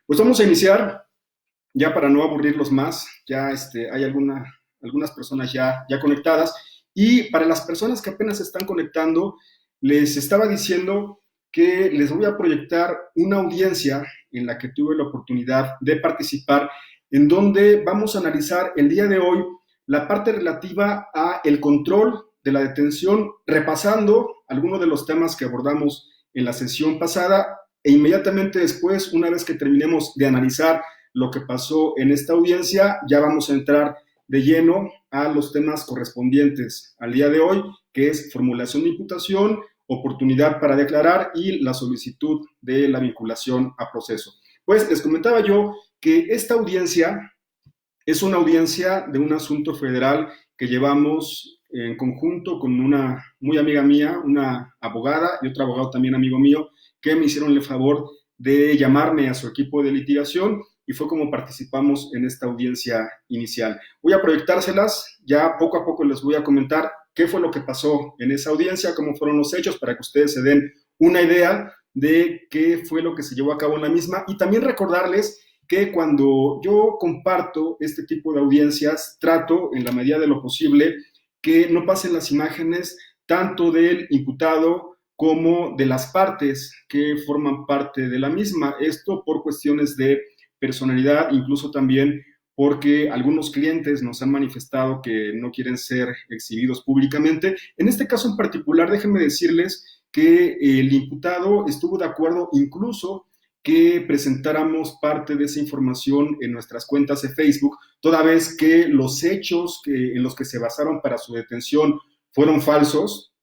Pues vamos a iniciar, ya para no aburrirlos más, ya hay algunas personas ya conectadas, y para las personas que apenas se están conectando, les estaba diciendo que les voy a proyectar una audiencia en la que tuve la oportunidad de participar, en donde vamos a analizar el día de hoy la parte relativa a el control de la detención, repasando algunos de los temas que abordamos en la sesión pasada, e inmediatamente después, una vez que terminemos de analizar lo que pasó en esta audiencia, ya vamos a entrar de lleno a los temas correspondientes al día de hoy, que es formulación de imputación, oportunidad para declarar y la solicitud de la vinculación a proceso. Pues les comentaba yo que esta audiencia es una audiencia de un asunto federal que llevamos en conjunto con una muy amiga mía, una abogada y otro abogado también amigo mío, que me hicieron el favor de llamarme a su equipo de litigación, y fue como participamos en esta audiencia inicial. Voy a proyectárselas, ya poco a poco les voy a comentar qué fue lo que pasó en esa audiencia, cómo fueron los hechos, para que ustedes se den una idea de qué fue lo que se llevó a cabo en la misma, y también recordarles que cuando yo comparto este tipo de audiencias, trato en la medida de lo posible que no pasen las imágenes tanto del imputado como de las partes que forman parte de la misma. Esto por cuestiones de personalidad, incluso también porque algunos clientes nos han manifestado que no quieren ser exhibidos públicamente. En este caso en particular, déjenme decirles que el imputado estuvo de acuerdo incluso que presentáramos parte de esa información en nuestras cuentas de Facebook, toda vez que los hechos en los que se basaron para su detención fueron falsos.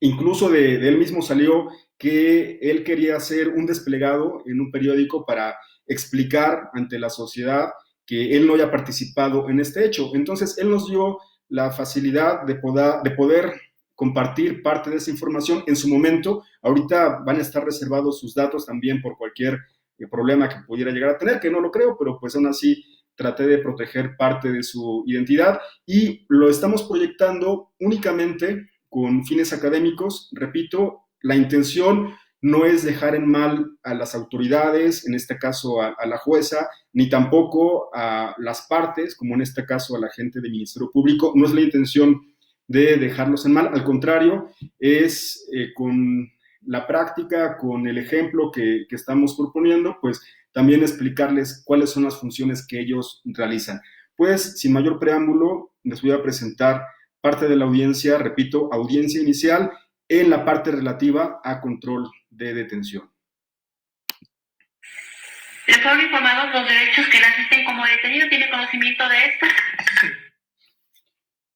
Incluso de él mismo salió que él quería hacer un desplegado en un periódico para explicar ante la sociedad que él no había participado en este hecho. Entonces, él nos dio la facilidad de poder compartir parte de esa información en su momento. Ahorita van a estar reservados sus datos también por cualquier problema que pudiera llegar a tener, que no lo creo, pero pues aún así traté de proteger parte de su identidad, y lo estamos proyectando únicamente con fines académicos. Repito, la intención no es dejar en mal a las autoridades, en este caso a la jueza, ni tampoco a las partes, como en este caso a la gente del Ministerio Público. No es la intención de dejarlos en mal, al contrario, es con la práctica, con el ejemplo que estamos proponiendo, pues también explicarles cuáles son las funciones que ellos realizan. Pues, sin mayor preámbulo, les voy a presentar parte de la audiencia, repito, audiencia inicial, en la parte relativa a control de detención. ¿Le fueron informados los derechos que le asisten como detenido? ¿Tiene conocimiento de esto?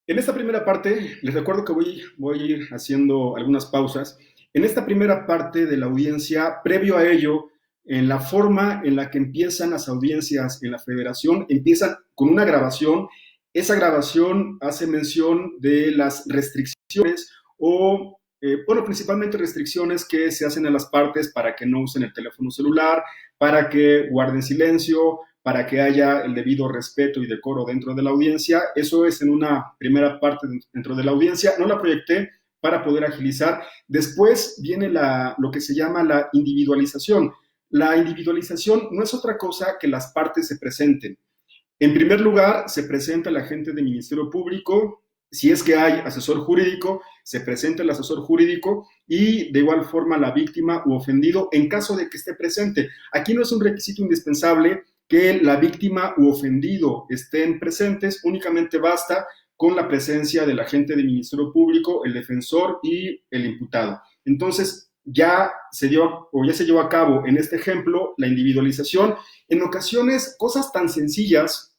En esta primera parte, les recuerdo que voy a ir haciendo algunas pausas. En esta primera parte de la audiencia, previo a ello, en la forma en la que empiezan las audiencias en la Federación, empiezan con una grabación. Esa grabación hace mención de las restricciones o, principalmente restricciones que se hacen a las partes para que no usen el teléfono celular, para que guarden silencio, para que haya el debido respeto y decoro dentro de la audiencia. Eso es en una primera parte dentro de la audiencia. No la proyecté para poder agilizar. Después viene lo que se llama la individualización. La individualización no es otra cosa que las partes se presenten. En primer lugar, se presenta el agente del Ministerio Público. Si es que hay asesor jurídico, se presenta el asesor jurídico, y de igual forma la víctima u ofendido en caso de que esté presente. Aquí no es un requisito indispensable que la víctima u ofendido estén presentes, únicamente basta con la presencia del agente del Ministerio Público, el defensor y el imputado. Entonces, ya se llevó a cabo en este ejemplo la individualización. En ocasiones, cosas tan sencillas,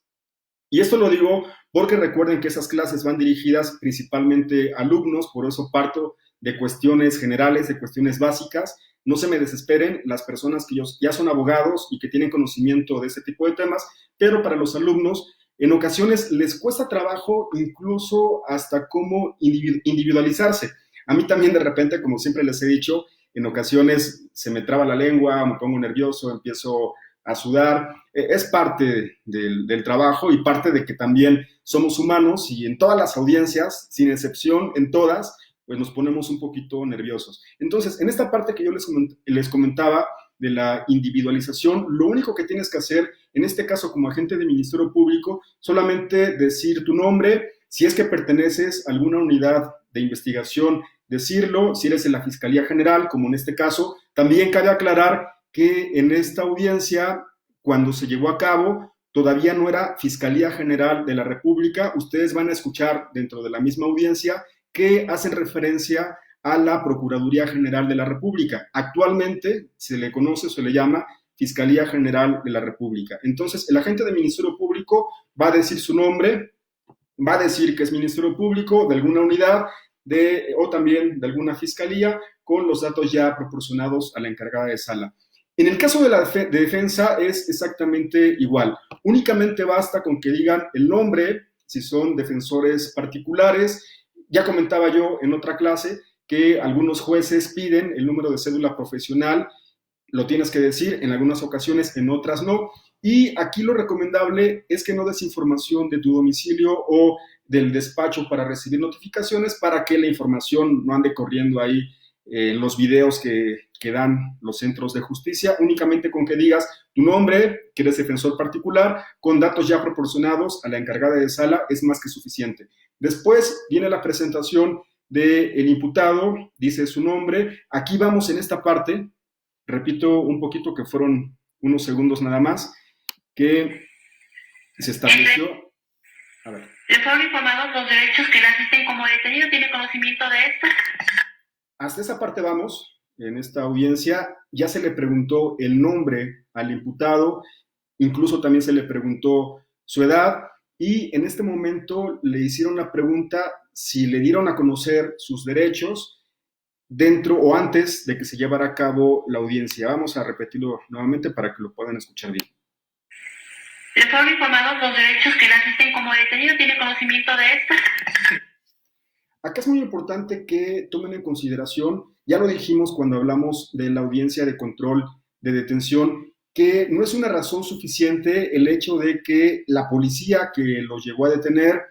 y esto lo digo porque recuerden que esas clases van dirigidas principalmente a alumnos, por eso parto de cuestiones generales, de cuestiones básicas. No se me desesperen las personas que ya son abogados y que tienen conocimiento de ese tipo de temas, pero para los alumnos en ocasiones les cuesta trabajo incluso hasta cómo individualizarse. A mí también de repente, como siempre les he dicho, en ocasiones se me traba la lengua, me pongo nervioso, empiezo a sudar. Es parte del trabajo y parte de que también somos humanos, y en todas las audiencias, sin excepción, en todas, pues nos ponemos un poquito nerviosos. Entonces, en esta parte que yo les comentaba, de la individualización. Lo único que tienes que hacer, en este caso como agente de Ministerio Público, solamente decir tu nombre, si es que perteneces a alguna unidad de investigación, decirlo, si eres de la Fiscalía General, como en este caso. También cabe aclarar que en esta audiencia, cuando se llevó a cabo, todavía no era Fiscalía General de la República. Ustedes van a escuchar dentro de la misma audiencia que hacen referencia a la Procuraduría General de la República. Actualmente se le conoce, se le llama Fiscalía General de la República. Entonces, el agente del Ministerio Público va a decir su nombre, va a decir que es Ministerio Público de alguna unidad o también de alguna fiscalía, con los datos ya proporcionados a la encargada de sala. En el caso de la defensa es exactamente igual. Únicamente basta con que digan el nombre, si son defensores particulares. Ya comentaba yo en otra clase que algunos jueces piden el número de cédula profesional, lo tienes que decir en algunas ocasiones, en otras no. Y aquí lo recomendable es que no des información de tu domicilio o del despacho para recibir notificaciones, para que la información no ande corriendo ahí en los videos que dan los centros de justicia. Únicamente con que digas tu nombre, que eres defensor particular, con datos ya proporcionados a la encargada de sala, es más que suficiente. Después viene la presentación del imputado, dice su nombre. Aquí vamos en esta parte, repito un poquito que fueron unos segundos nada más, que se estableció. A ver. ¿Le fueron informados los derechos que le asisten como detenido? ¿Tiene conocimiento de esto? Hasta esa parte vamos. En esta audiencia ya se le preguntó el nombre al imputado, incluso también se le preguntó su edad, y en este momento le hicieron la pregunta si le dieron a conocer sus derechos dentro o antes de que se llevara a cabo la audiencia. Vamos a repetirlo nuevamente para que lo puedan escuchar bien. ¿Le fueron informados los derechos que le asisten como detenido? ¿Tiene conocimiento de esto? Acá es muy importante que tomen en consideración, ya lo dijimos cuando hablamos de la audiencia de control de detención, que no es una razón suficiente el hecho de que la policía que los llegó a detener,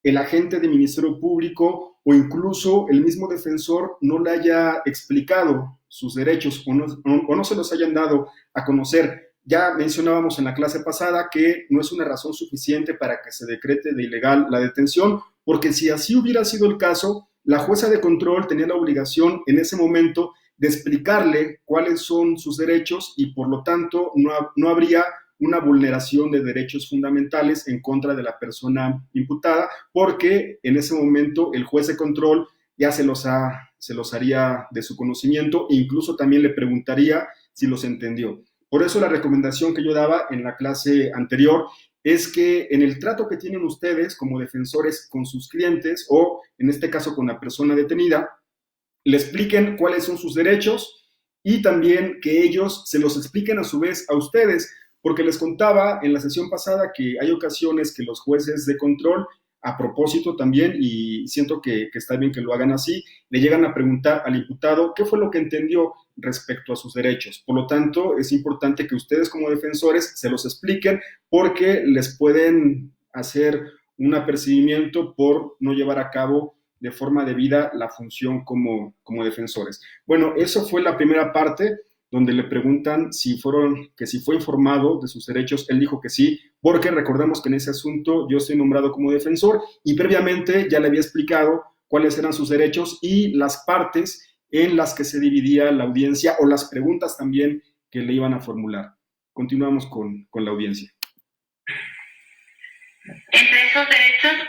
el agente de Ministerio Público o incluso el mismo defensor no le haya explicado sus derechos o no se los hayan dado a conocer. Ya mencionábamos en la clase pasada que no es una razón suficiente para que se decrete de ilegal la detención, porque si así hubiera sido el caso, la jueza de control tenía la obligación en ese momento de explicarle cuáles son sus derechos y por lo tanto no habría una vulneración de derechos fundamentales en contra de la persona imputada, porque en ese momento el juez de control ya se los haría de su conocimiento e incluso también le preguntaría si los entendió. Por eso la recomendación que yo daba en la clase anterior es que en el trato que tienen ustedes como defensores con sus clientes o en este caso con la persona detenida, le expliquen cuáles son sus derechos y también que ellos se los expliquen a su vez a ustedes, porque les contaba en la sesión pasada que hay ocasiones que los jueces de control, a propósito también, y siento que está bien que lo hagan así, le llegan a preguntar al imputado qué fue lo que entendió respecto a sus derechos. Por lo tanto, es importante que ustedes como defensores se los expliquen porque les pueden hacer un apercibimiento por no llevar a cabo de forma debida la función como defensores. Bueno, eso fue la primera parte donde le preguntan si fue informado de sus derechos. Él dijo que sí, porque recordemos que en ese asunto yo estoy nombrado como defensor y previamente ya le había explicado cuáles eran sus derechos y las partes en las que se dividía la audiencia o las preguntas también que le iban a formular. Continuamos con la audiencia. Entre esos derechos,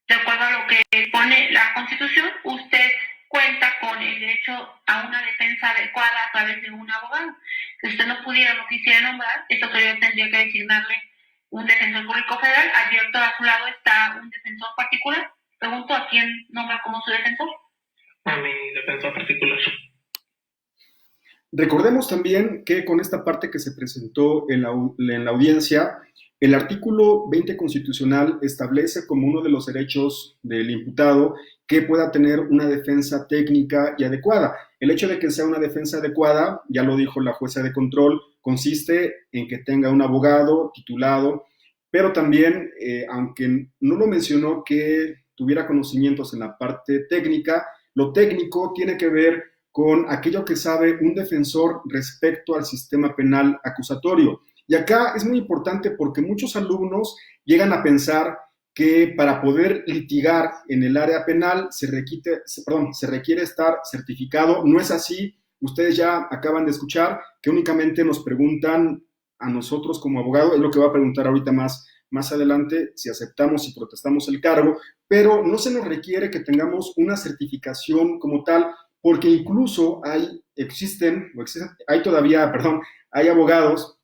de acuerdo a lo que pone la Constitución, usted cuenta con el derecho a una defensa adecuada a través de un abogado. Si usted no pudiera, no quisiera nombrar, esta autoridad tendría que designarle un defensor público federal. Abierto a su lado está un defensor particular. Pregunto, ¿a quién nombra como su defensor? A mi defensor particular. Recordemos también que con esta parte que se presentó en la audiencia, el artículo 20 constitucional establece como uno de los derechos del imputado que pueda tener una defensa técnica y adecuada. El hecho de que sea una defensa adecuada, ya lo dijo la jueza de control, consiste en que tenga un abogado titulado, pero también, aunque no lo mencionó que tuviera conocimientos en la parte técnica, lo técnico tiene que ver con aquello que sabe un defensor respecto al sistema penal acusatorio. Y acá es muy importante porque muchos alumnos llegan a pensar que para poder litigar en el área penal se requiere estar certificado. No es así. Ustedes ya acaban de escuchar que únicamente nos preguntan a nosotros como abogados, es lo que va a preguntar ahorita más adelante, si aceptamos y protestamos el cargo, pero no se nos requiere que tengamos una certificación como tal, porque incluso hay abogados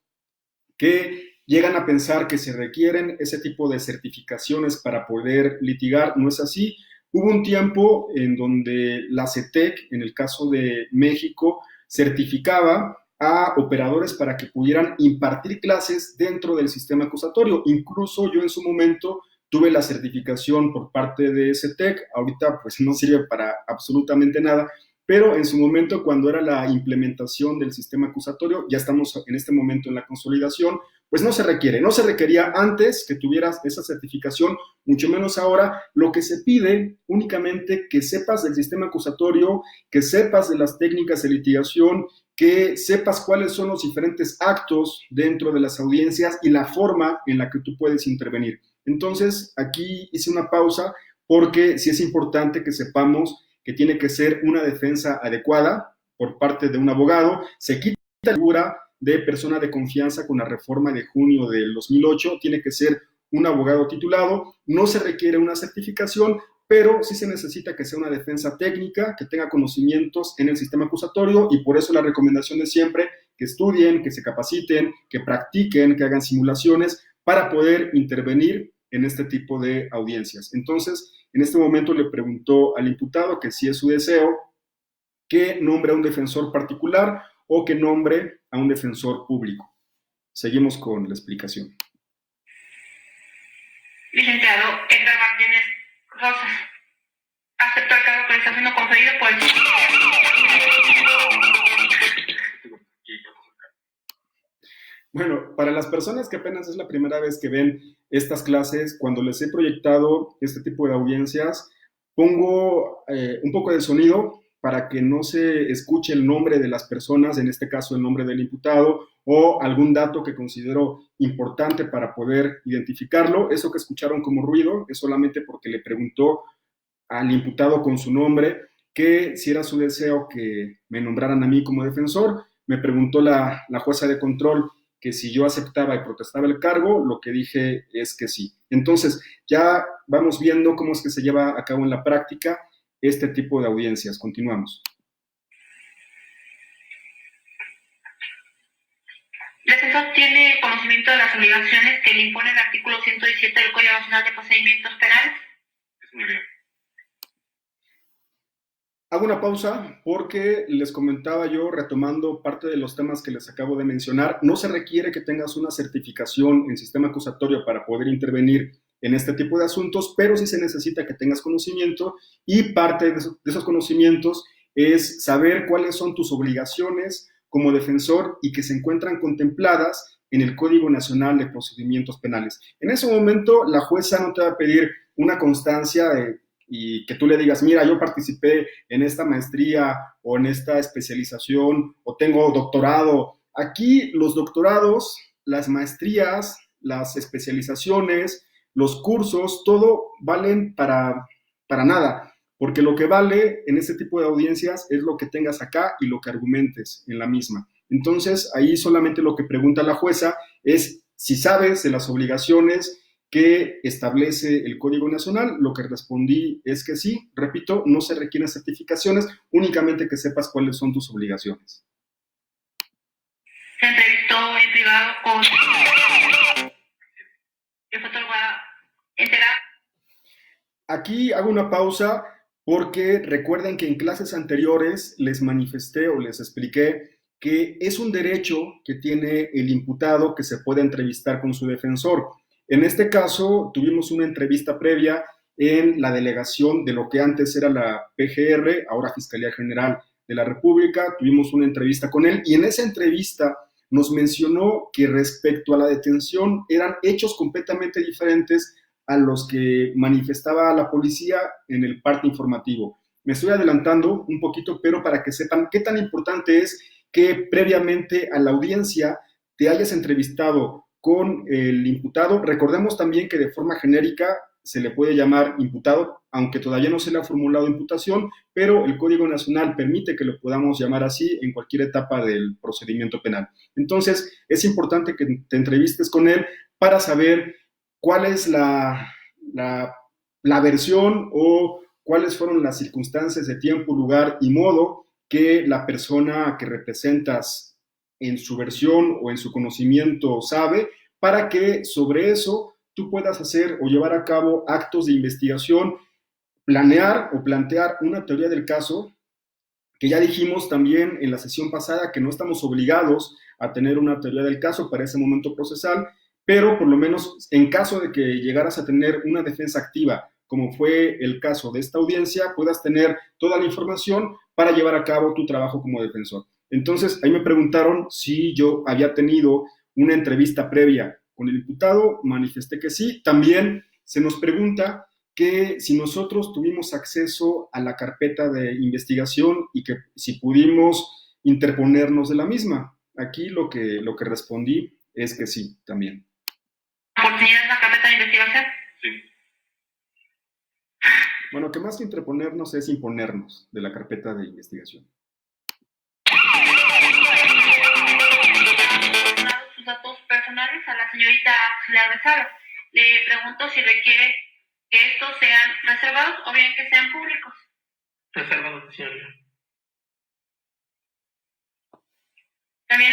que llegan a pensar que se requieren ese tipo de certificaciones para poder litigar. No es así. Hubo un tiempo en donde la CETEC, en el caso de México, certificaba a operadores para que pudieran impartir clases dentro del sistema acusatorio. Incluso yo en su momento tuve la certificación por parte de CETEC. Ahorita pues no sirve para absolutamente nada, pero en su momento, cuando era la implementación del sistema acusatorio, ya estamos en este momento en la consolidación, pues no se requería antes que tuvieras esa certificación, mucho menos ahora. Lo que se pide únicamente que sepas del sistema acusatorio, que sepas de las técnicas de litigación, que sepas cuáles son los diferentes actos dentro de las audiencias y la forma en la que tú puedes intervenir. Entonces, aquí hice una pausa porque sí es importante que sepamos que tiene que ser una defensa adecuada por parte de un abogado. Se quita la figura de persona de confianza con la reforma de junio del 2008, tiene que ser un abogado titulado, no se requiere una certificación, pero sí se necesita que sea una defensa técnica, que tenga conocimientos en el sistema acusatorio, y por eso la recomendación es siempre que estudien, que se capaciten, que practiquen, que hagan simulaciones para poder intervenir en este tipo de audiencias. Entonces, en este momento le preguntó al imputado que si es su deseo que nombre a un defensor particular o que nombre a un defensor público. Seguimos con la explicación. Licenciado Edgar Martínez Rosas, acepto el cargo que le está siendo conferido por el... Bueno, para las personas que apenas es la primera vez que ven estas clases, cuando les he proyectado este tipo de audiencias, pongo un poco de sonido para que no se escuche el nombre de las personas, en este caso el nombre del imputado, o algún dato que considero importante para poder identificarlo. Eso que escucharon como ruido es solamente porque le preguntó al imputado con su nombre que si era su deseo que me nombraran a mí como defensor. Me preguntó la jueza de control que si yo aceptaba y protestaba el cargo. Lo que dije es que sí. Entonces, ya vamos viendo cómo es que se lleva a cabo en la práctica este tipo de audiencias. Continuamos. ¿El defensor tiene conocimiento de las obligaciones que le impone el artículo 117 del Código Nacional de Procedimientos Penales? Muy bien. Hago una pausa porque les comentaba yo, retomando parte de los temas que les acabo de mencionar, no se requiere que tengas una certificación en sistema acusatorio para poder intervenir en este tipo de asuntos, pero sí se necesita que tengas conocimiento, y parte de esos conocimientos es saber cuáles son tus obligaciones como defensor y que se encuentran contempladas en el Código Nacional de Procedimientos Penales. En ese momento, la jueza no te va a pedir una constancia y que tú le digas, mira, yo participé en esta maestría o en esta especialización o tengo doctorado. Aquí los doctorados, las maestrías, las especializaciones, los cursos, todo valen para nada, porque lo que vale en este tipo de audiencias es lo que tengas acá y lo que argumentes en la misma. Entonces, ahí solamente lo que pregunta la jueza es si sabes de las obligaciones que establece el Código Nacional. Lo que respondí es que sí. Repito, no se requieren certificaciones, únicamente que sepas cuáles son tus obligaciones. Se entrevistó en privado con el fotógrafo entera. Aquí hago una pausa porque recuerden que en clases anteriores les manifesté o les expliqué que es un derecho que tiene el imputado que se pueda entrevistar con su defensor. En este caso, tuvimos una entrevista previa en la delegación de lo que antes era la PGR, ahora Fiscalía General de la República. Tuvimos una entrevista con él y en esa entrevista nos mencionó que respecto a la detención eran hechos completamente diferentes a los que manifestaba la policía en el parte informativo. Me estoy adelantando un poquito, pero para que sepan qué tan importante es que previamente a la audiencia te hayas entrevistado con el imputado. Recordemos también que de forma genérica se le puede llamar imputado, aunque todavía no se le ha formulado imputación, pero el Código Nacional permite que lo podamos llamar así en cualquier etapa del procedimiento penal. Entonces, es importante que te entrevistes con él para saber cuál es la versión o cuáles fueron las circunstancias de tiempo, lugar y modo que la persona que representas en su versión o en su conocimiento sabe, para que sobre eso tú puedas hacer o llevar a cabo actos de investigación, planear o plantear una teoría del caso, que ya dijimos también en la sesión pasada que no estamos obligados a tener una teoría del caso para ese momento procesal, pero por lo menos en caso de que llegaras a tener una defensa activa, como fue el caso de esta audiencia, puedas tener toda la información para llevar a cabo tu trabajo como defensor. Entonces, ahí me preguntaron si yo había tenido una entrevista previa con el imputado, manifesté que sí. También se nos pregunta que si nosotros tuvimos acceso a la carpeta de investigación y que si pudimos interponernos de la misma. Aquí lo que respondí es que sí, también. ¿Tienes la carpeta de investigación? Sí. Bueno, que más que interponernos es imponernos de la carpeta de investigación. Sus datos personales a la señorita auxiliar de sala. Le pregunto si requiere que estos sean reservados o bien que sean públicos. Reservados, señoría. También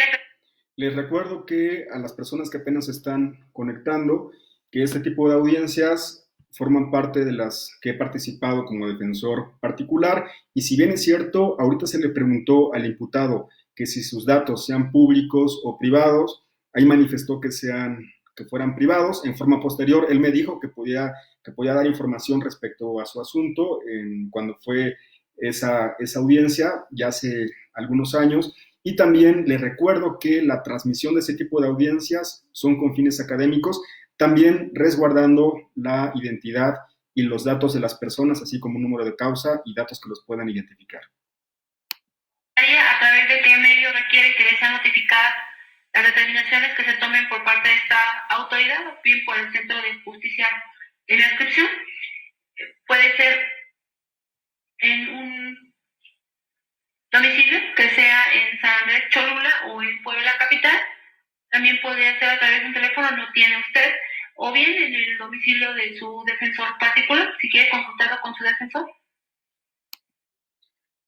Les recuerdo que a las personas que apenas se están conectando, que este tipo de audiencias forman parte de las que he participado como defensor particular, y si bien es cierto, ahorita se le preguntó al imputado que si sus datos sean públicos o privados, ahí manifestó que fueran privados. En forma posterior, él me dijo que podía dar información respecto a su asunto cuando fue esa audiencia, ya hace algunos años. Y también les recuerdo que la transmisión de ese tipo de audiencias son con fines académicos, también resguardando la identidad y los datos de las personas, así como un número de causa y datos que los puedan identificar. ¿A través de qué medio requiere que le sean notificadas las determinaciones que se tomen por parte de esta autoridad, o bien por el Centro de Justicia de la Inscripción? Puede ser en un domicilio que sea en San Andrés Cholula o en Puebla capital. También podría ser a través de un teléfono, no tiene usted, o bien en el domicilio de su defensor particular, si quiere consultarlo con su defensor.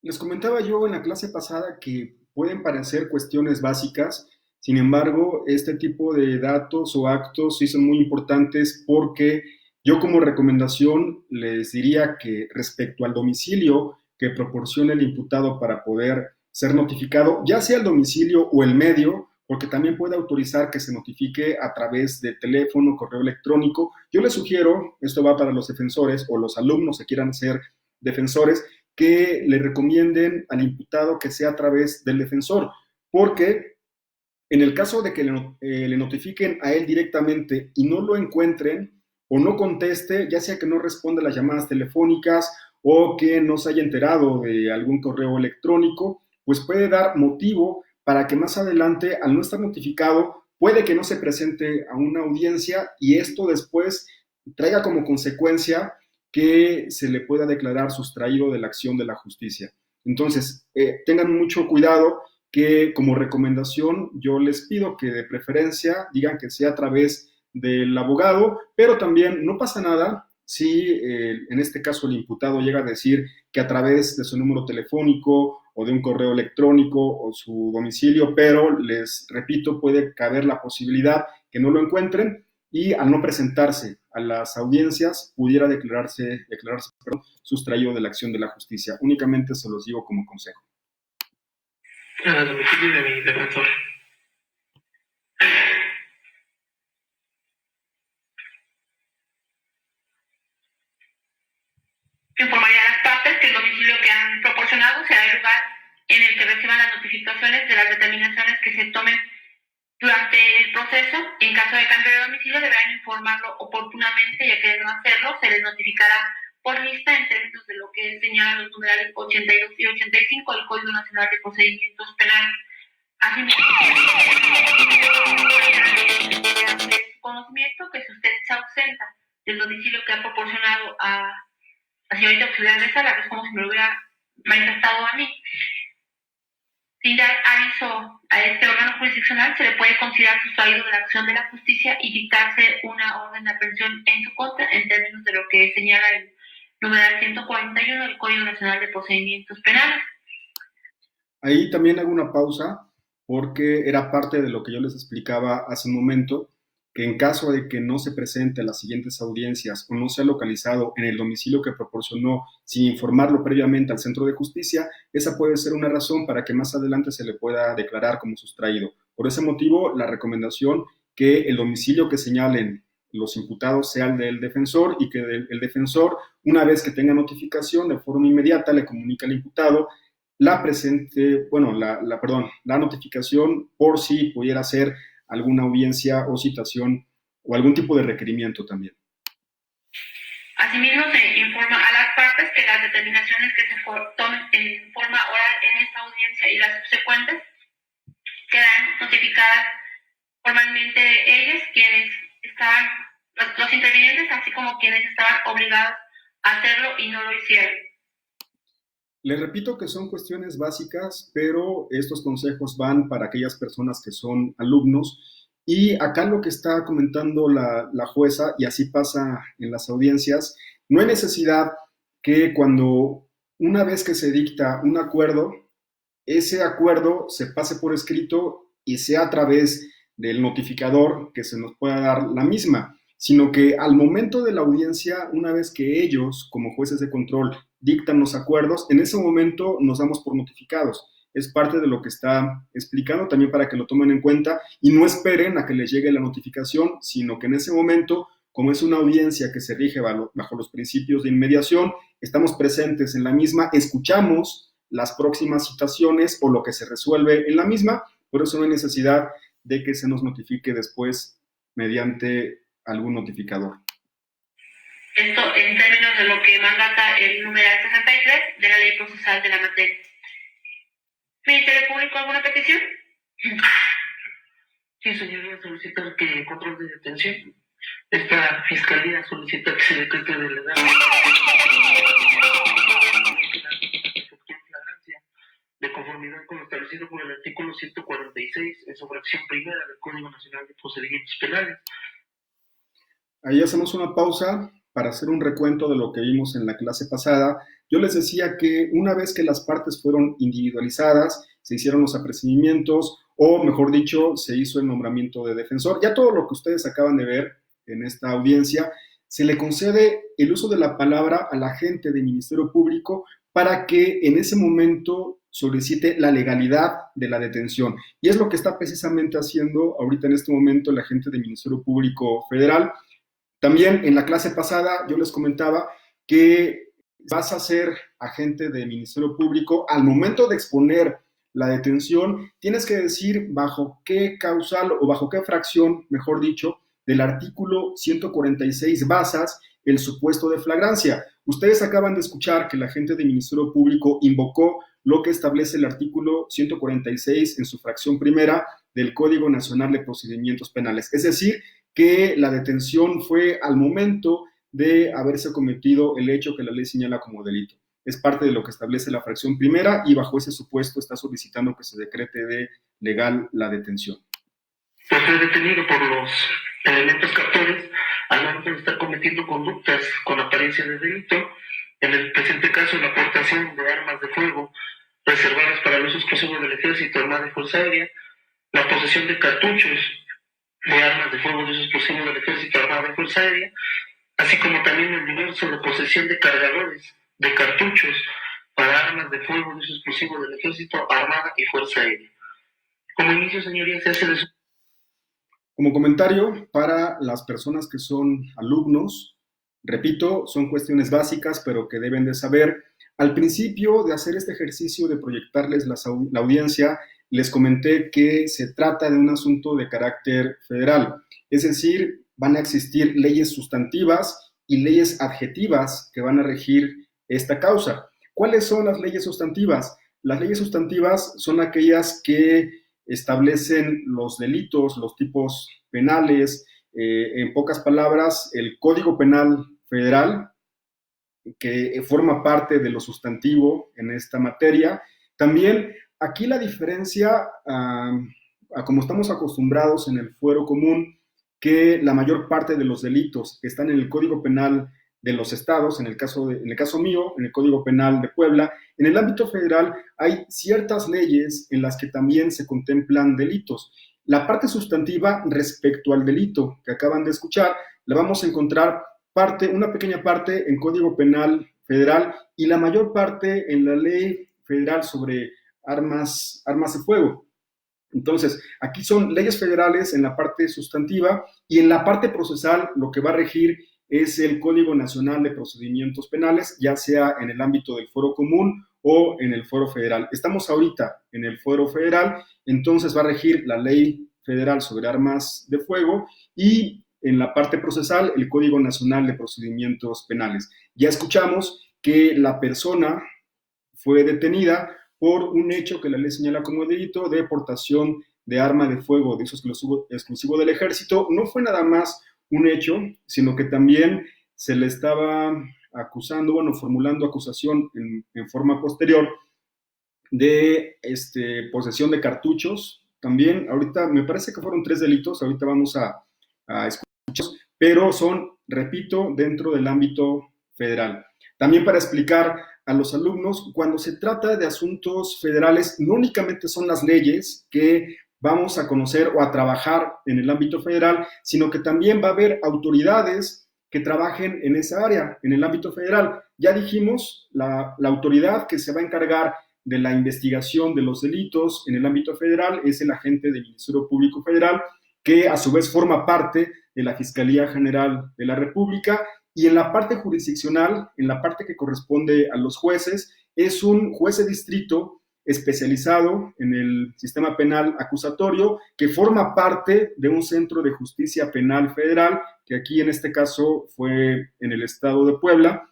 Les comentaba yo en la clase pasada que pueden parecer cuestiones básicas, sin embargo, este tipo de datos o actos sí son muy importantes, porque yo como recomendación les diría que respecto al domicilio que proporcione el imputado para poder ser notificado, ya sea el domicilio o el medio, porque también puede autorizar que se notifique a través de teléfono, correo electrónico. Yo les sugiero, esto va para los defensores o los alumnos que quieran ser defensores, que le recomienden al imputado que sea a través del defensor, porque en el caso de que le notifiquen a él directamente y no lo encuentren o no conteste, ya sea que no responda a las llamadas telefónicas o que no se haya enterado de algún correo electrónico, pues puede dar motivo para que más adelante, al no estar notificado, puede que no se presente a una audiencia y esto después traiga como consecuencia que se le pueda declarar sustraído de la acción de la justicia. Entonces, tengan mucho cuidado, que como recomendación yo les pido que de preferencia digan que sea a través del abogado, pero también no pasa nada si en este caso el imputado llega a decir que a través de su número telefónico o de un correo electrónico o su domicilio, pero les repito, puede caber la posibilidad que no lo encuentren y al no presentarse a las audiencias pudiera declararse sustraído de la acción de la justicia. Únicamente se los digo como consejo. A domicilio de mi defensor. Informaría a las partes que el domicilio que han proporcionado será el lugar en el que reciban las notificaciones de las determinaciones que se tomen durante el proceso. En caso de cambio de domicilio deberán informarlo oportunamente, ya que de no hacerlo se les notificará por lista en términos de lo que señalan los numerales 82 y 85 del Código Nacional de Procedimientos Penales. Asimismo, su conocimiento que si usted se ausenta del domicilio que ha proporcionado a la señorita auxiliar de sala, es como si me lo hubiera manifestado a mí, sin dar aviso a este órgano jurisdiccional, se le puede considerar sustraído de la acción de la justicia y dictarse una orden de aprehensión en su contra en términos de lo que señala el numeral 141 del Código Nacional de Procedimientos Penales. Ahí también hago una pausa porque era parte de lo que yo les explicaba hace un momento, que en caso de que no se presente a las siguientes audiencias o no sea localizado en el domicilio que proporcionó sin informarlo previamente al centro de justicia, esa puede ser una razón para que más adelante se le pueda declarar como sustraído. Por ese motivo, la recomendación que el domicilio que señalen los imputados sea el del defensor y que el defensor, una vez que tenga notificación, de forma inmediata le comunica al imputado la notificación por si pudiera ser alguna audiencia o citación o algún tipo de requerimiento también. Asimismo, se informa a las partes que las determinaciones que se tomen en forma oral en esta audiencia y las subsecuentes quedan notificadas formalmente ellos, quienes estaban, los intervinientes, así como quienes estaban obligados a hacerlo y no lo hicieron. Les repito que son cuestiones básicas, pero estos consejos van para aquellas personas que son alumnos. Y acá lo que está comentando la jueza, y así pasa en las audiencias, no hay necesidad que cuando una vez que se dicta un acuerdo, ese acuerdo se pase por escrito y sea a través del notificador que se nos pueda dar la misma, sino que al momento de la audiencia, una vez que ellos, como jueces de control, dictan los acuerdos, en ese momento nos damos por notificados. Es parte de lo que está explicando también para que lo tomen en cuenta y no esperen a que les llegue la notificación, sino que en ese momento, como es una audiencia que se rige bajo los principios de inmediación, estamos presentes en la misma, escuchamos las próximas citaciones o lo que se resuelve en la misma, por eso no hay necesidad de que se nos notifique después mediante algún notificador. Esto en términos de lo que mandata el numeral 63 de la Ley Procesal de la Materia. ¿Ministerio Público, alguna petición? Sí, señoría, solicita que control de detención. Esta fiscalía solicita que se decrete delegado de conformidad con lo establecido por el artículo 146 en su fracción primera del Código Nacional de Procedimientos Penales. Ahí hacemos una pausa para hacer un recuento de lo que vimos en la clase pasada. Yo les decía que una vez que las partes fueron individualizadas, se hicieron los apercibimientos, o mejor dicho, se hizo el nombramiento de defensor. Ya todo lo que ustedes acaban de ver en esta audiencia, se le concede el uso de la palabra al agente del Ministerio Público para que en ese momento solicite la legalidad de la detención. Y es lo que está precisamente haciendo ahorita en este momento el agente del Ministerio Público Federal. También en la clase pasada yo les comentaba que vas a ser agente del Ministerio Público. Al momento de exponer la detención, tienes que decir bajo qué causal o bajo qué fracción, mejor dicho, del artículo 146 basas el supuesto de flagrancia. Ustedes acaban de escuchar que el agente del Ministerio Público invocó lo que establece el artículo 146 en su fracción primera del Código Nacional de Procedimientos Penales. Es decir, que la detención fue al momento de haberse cometido el hecho que la ley señala como delito. Es parte de lo que establece la fracción primera y bajo ese supuesto está solicitando que se decrete de legal la detención. Pues fue detenido por los elementos captores al momento de estar cometiendo conductas con apariencia de delito, en el presente caso la aportación de armas de fuego reservadas para el uso exclusivo del Ejército, Armada y Fuerza Aérea, la posesión de cartuchos de armas de fuego de uso exclusivo del Ejército, Armada y Fuerza Aérea, así como también el diverso de posesión de cargadores de cartuchos para armas de fuego de uso exclusivo del Ejército, Armada y Fuerza Aérea. Como inicio, señoría, se hace de su... Como comentario para las personas que son alumnos, repito, son cuestiones básicas, pero que deben de saber. Al principio de hacer este ejercicio de proyectarles la audiencia, les comenté que se trata de un asunto de carácter federal, es decir, van a existir leyes sustantivas y leyes adjetivas que van a regir esta causa. ¿Cuáles son las leyes sustantivas? Las leyes sustantivas son aquellas que establecen los delitos, los tipos penales, en pocas palabras, el Código Penal Federal, que forma parte de lo sustantivo en esta materia. También aquí la diferencia, a como estamos acostumbrados en el fuero común, que la mayor parte de los delitos están en el Código Penal de los estados, en el caso mío, en el Código Penal de Puebla. En el ámbito federal hay ciertas leyes en las que también se contemplan delitos. La parte sustantiva respecto al delito que acaban de escuchar, la vamos a encontrar una pequeña parte en Código Penal Federal y la mayor parte en la Ley Federal sobre armas de fuego. Entonces, aquí son leyes federales en la parte sustantiva y en la parte procesal lo que va a regir es el Código Nacional de Procedimientos Penales, ya sea en el ámbito del fuero común o en el fuero federal. Estamos ahorita en el fuero federal, entonces va a regir la Ley Federal sobre Armas de Fuego y en la parte procesal el Código Nacional de Procedimientos Penales. Ya escuchamos que la persona fue detenida por un hecho que la ley señala como delito de portación de arma de fuego de uso exclusivo del ejército. No fue nada más un hecho, sino que también se le estaba acusando, formulando acusación en forma posterior de posesión de cartuchos. También, ahorita me parece que fueron 3 delitos, ahorita vamos a escucharlos, pero son, repito, dentro del ámbito federal. También para explicar a los alumnos, cuando se trata de asuntos federales, no únicamente son las leyes que vamos a conocer o a trabajar en el ámbito federal, sino que también va a haber autoridades que trabajen en esa área, en el ámbito federal. Ya dijimos, la autoridad que se va a encargar de la investigación de los delitos en el ámbito federal es el agente del Ministerio Público Federal, que a su vez forma parte de la Fiscalía General de la República. Y en la parte jurisdiccional, en la parte que corresponde a los jueces, es un juez de distrito especializado en el sistema penal acusatorio que forma parte de un centro de justicia penal federal, que aquí en este caso fue en el estado de Puebla,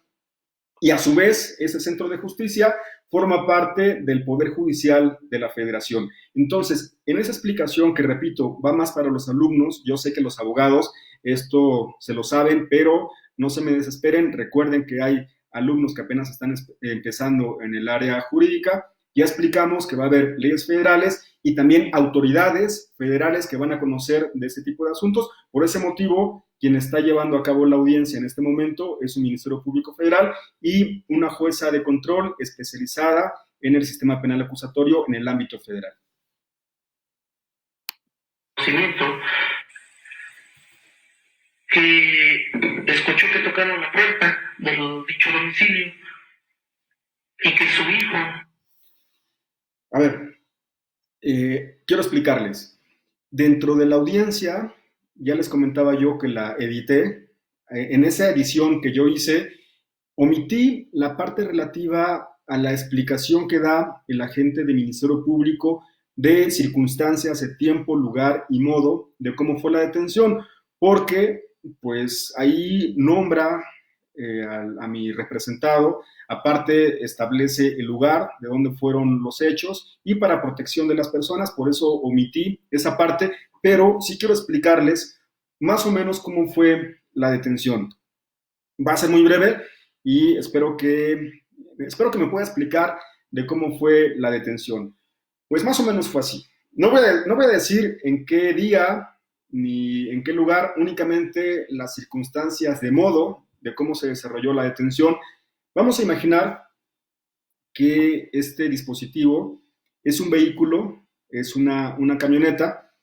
y a su vez ese centro de justicia forma parte del Poder Judicial de la Federación. Entonces, en esa explicación que, repito, va más para los alumnos, yo sé que los abogados esto se lo saben, pero no se me desesperen, recuerden que hay alumnos que apenas están empezando en el área jurídica. Ya explicamos que va a haber leyes federales y también autoridades federales que van a conocer de este tipo de asuntos. Por ese motivo, quien está llevando a cabo la audiencia en este momento es un Ministerio Público Federal y una jueza de control especializada en el sistema penal acusatorio en el ámbito federal. Que escuchó que tocaron la puerta del dicho domicilio y que su hijo... A ver, quiero explicarles. Dentro de la audiencia, ya les comentaba yo que la edité. En esa edición que yo hice, omití la parte relativa a la explicación que da el agente del Ministerio Público de circunstancias, de tiempo, lugar y modo de cómo fue la detención, porque pues ahí nombra a mi representado, aparte establece el lugar de donde fueron los hechos y para protección de las personas, por eso omití esa parte, pero sí quiero explicarles más o menos cómo fue la detención. Va a ser muy breve y espero que me pueda explicar de cómo fue la detención. Pues más o menos fue así. No voy a decir en qué día ni en qué lugar, únicamente las circunstancias de modo de cómo se desarrolló la detención. Vamos a imaginar que este dispositivo es un vehículo, es una camioneta,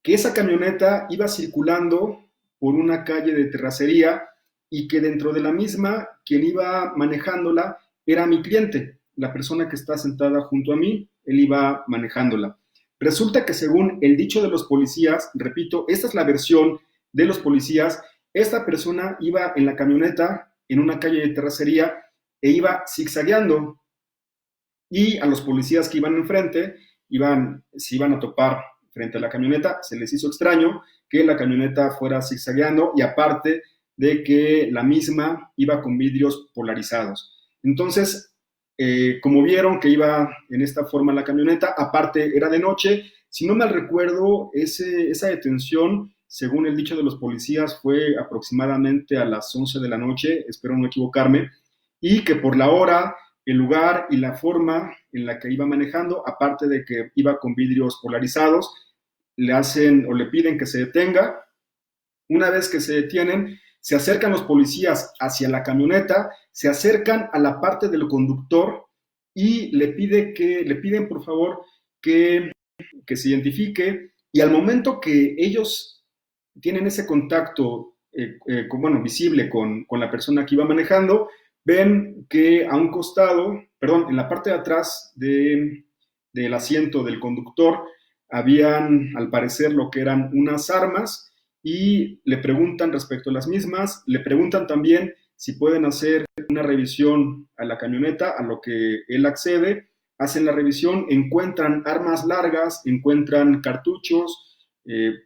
que esa camioneta iba circulando por una calle de terracería y que dentro de la misma, quien iba manejándola era mi cliente, la persona que está sentada junto a mí, él iba manejándola. Resulta que según el dicho de los policías, repito, esta es la versión de los policías, esta persona iba en la camioneta en una calle de terracería e iba zigzagueando y a los policías que iban enfrente se iban a topar frente a la camioneta. Se les hizo extraño que la camioneta fuera zigzagueando y aparte de que la misma iba con vidrios polarizados. Entonces, como vieron que iba en esta forma la camioneta, aparte era de noche, si no mal recuerdo, esa detención, según el dicho de los policías, fue aproximadamente a las 11 de la noche, espero no equivocarme, y que por la hora, el lugar y la forma en la que iba manejando, aparte de que iba con vidrios polarizados, le hacen o le piden que se detenga. Una vez que se detienen, se acercan los policías hacia la camioneta, se acercan a la parte del conductor y le piden por favor que se identifique, y al momento que ellos tienen ese contacto visible con la persona que iba manejando, ven que a un costado, perdón, en la parte de atrás del asiento del conductor, habían al parecer lo que eran unas armas, y le preguntan respecto a las mismas, le preguntan también si pueden hacer una revisión a la camioneta, a lo que él accede, hacen la revisión, encuentran armas largas, encuentran cartuchos,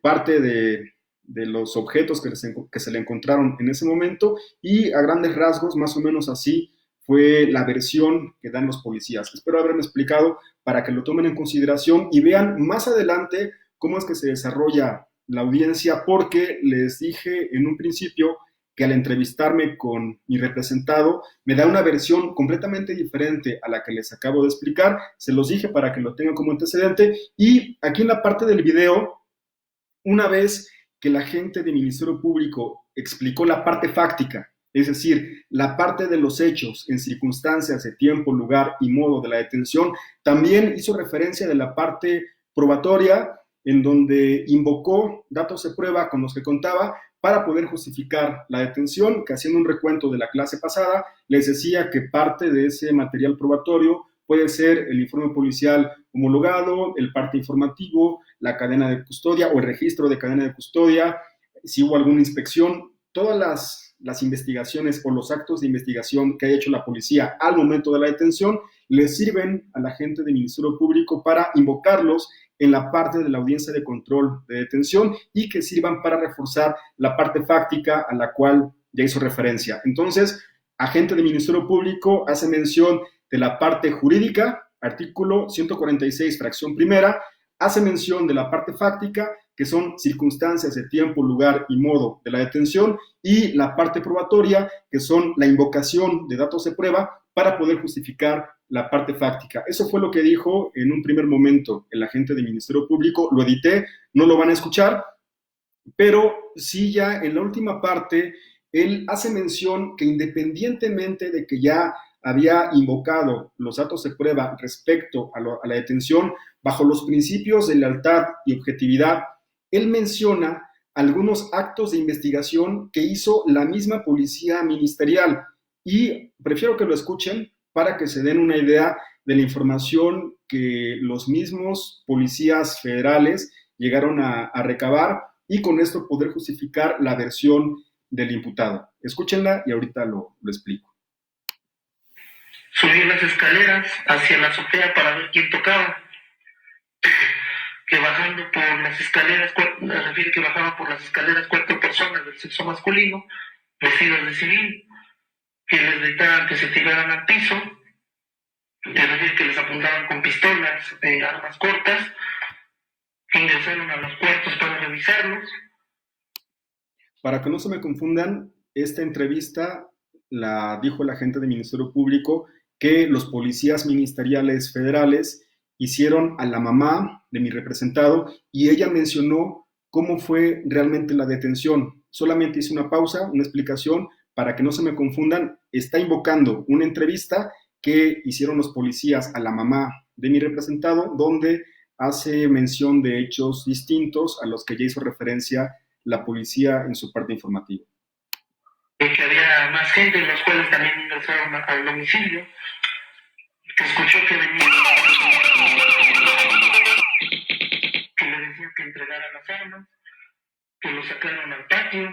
parte de los objetos que se le encontraron en ese momento, y a grandes rasgos, más o menos así, fue la versión que dan los policías. Espero haberme explicado para que lo tomen en consideración y vean más adelante cómo es que se desarrolla la audiencia, porque les dije en un principio que al entrevistarme con mi representado me da una versión completamente diferente a la que les acabo de explicar. Se los dije para que lo tengan como antecedente, y aquí en la parte del video, una vez que la gente del Ministerio Público explicó la parte fáctica, es decir, la parte de los hechos en circunstancias de tiempo, lugar y modo de la detención, también hizo referencia de la parte probatoria, en donde invocó datos de prueba con los que contaba para poder justificar la detención, que haciendo un recuento de la clase pasada, les decía que parte de ese material probatorio puede ser el informe policial homologado, el parte informativo, la cadena de custodia o el registro de cadena de custodia, si hubo alguna inspección, todas las investigaciones o los actos de investigación que haya hecho la policía al momento de la detención le sirven a la gente del Ministerio Público para invocarlos en la parte de la audiencia de control de detención, y que sirvan para reforzar la parte fáctica a la cual ya hizo referencia. Entonces, agente del Ministerio Público hace mención de la parte jurídica, artículo 146, fracción primera, hace mención de la parte fáctica, que son circunstancias de tiempo, lugar y modo de la detención, y la parte probatoria, que son la invocación de datos de prueba para poder justificar la parte fáctica. Eso fue lo que dijo en un primer momento el agente del Ministerio Público. Lo edité, no lo van a escuchar, pero sí, ya en la última parte, él hace mención que independientemente de que ya había invocado los datos de prueba respecto a la detención, bajo los principios de lealtad y objetividad, él menciona algunos actos de investigación que hizo la misma policía ministerial, y prefiero que lo escuchen para que se den una idea de la información que los mismos policías federales llegaron a recabar, y con esto poder justificar la versión del imputado. Escúchenla y ahorita lo explico. Subí las escaleras hacia la azotea para ver quién tocaba. Que bajando por las escaleras, me refiero que bajaban por las escaleras 4 personas del sexo masculino, vestidas de civil, que les gritaban que se tiraran al piso, es decir, que les apuntaban con pistolas, armas cortas, que ingresaron a los cuartos para revisarlos. Para que no se me confundan, esta entrevista la dijo el agente del Ministerio Público, que los policías ministeriales federales hicieron a la mamá de mi representado, y ella mencionó cómo fue realmente la detención. Solamente hice una pausa, una explicación, para que no se me confundan. Está invocando una entrevista que hicieron los policías a la mamá de mi representado, donde hace mención de hechos distintos a los que ya hizo referencia la policía en su parte informativa. Que había más gente, los cuales también ingresaron al domicilio, que escuchó que venía, que le decían que entregara las armas, que lo sacaron al patio,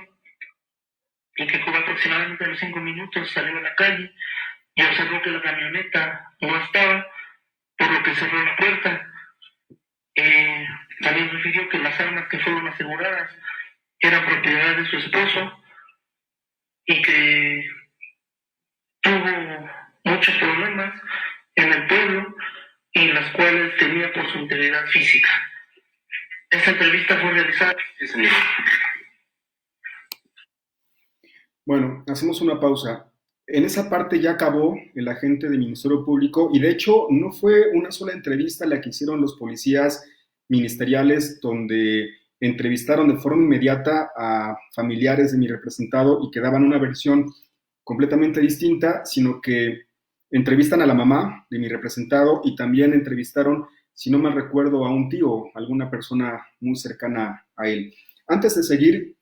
y que como aproximadamente a los 5 minutos salió a la calle y observó que la camioneta no estaba, por lo que cerró la puerta. También refirió que las armas que fueron aseguradas eran propiedad de su esposo, y que tuvo muchos problemas en el pueblo y las cuales temía por su integridad física. Esta entrevista fue realizada. Bueno, hacemos una pausa. En esa parte ya acabó el agente del Ministerio Público y de hecho no fue una sola entrevista la que hicieron los policías ministeriales donde entrevistaron de forma inmediata a familiares de mi representado y que daban una versión completamente distinta, sino que entrevistan a la mamá de mi representado y también entrevistaron, si no mal recuerdo, a un tío, alguna persona muy cercana a él. Antes de seguir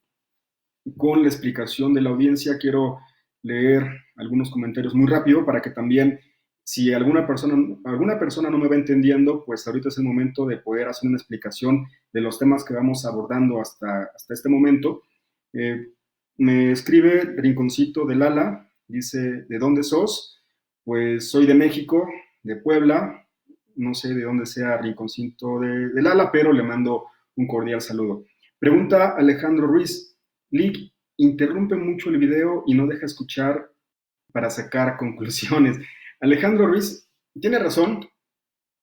con la explicación de la audiencia, quiero leer algunos comentarios muy rápido para que también, si alguna persona no me va entendiendo, pues ahorita es el momento de poder hacer una explicación de los temas que vamos abordando hasta este momento. Me escribe Rinconcito de Lala, dice, ¿de dónde sos? Pues soy de México, de Puebla, no sé de dónde sea Rinconcito de Lala, pero le mando un cordial saludo. Pregunta Alejandro Ruiz, Lick, interrumpe mucho el video y no deja escuchar para sacar conclusiones. Alejandro Ruiz tiene razón,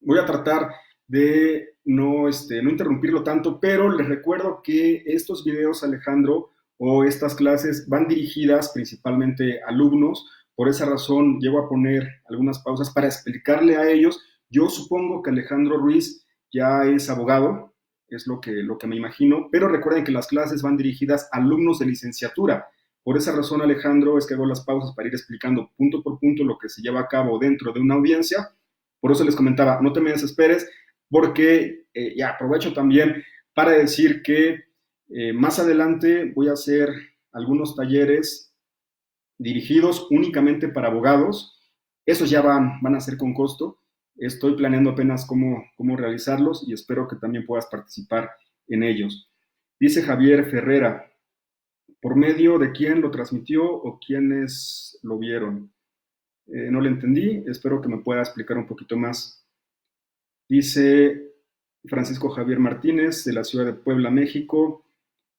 voy a tratar de no interrumpirlo tanto, pero les recuerdo que estos videos, Alejandro, o estas clases van dirigidas principalmente a alumnos. Por esa razón llego a poner algunas pausas para explicarle a ellos. Yo supongo que Alejandro Ruiz ya es abogado, es lo que me imagino, pero recuerden que las clases van dirigidas a alumnos de licenciatura. Por esa razón, Alejandro, es que hago las pausas para ir explicando punto por punto lo que se lleva a cabo dentro de una audiencia. Por eso les comentaba, no te me desesperes, porque ya aprovecho también para decir que más adelante voy a hacer algunos talleres dirigidos únicamente para abogados. Esos ya van a ser con costo. Estoy planeando apenas cómo realizarlos y espero que también puedas participar en ellos. Dice Javier Ferrera, ¿por medio de quién lo transmitió o quiénes lo vieron? No lo entendí, espero que me pueda explicar un poquito más. Dice Francisco Javier Martínez, de la ciudad de Puebla, México.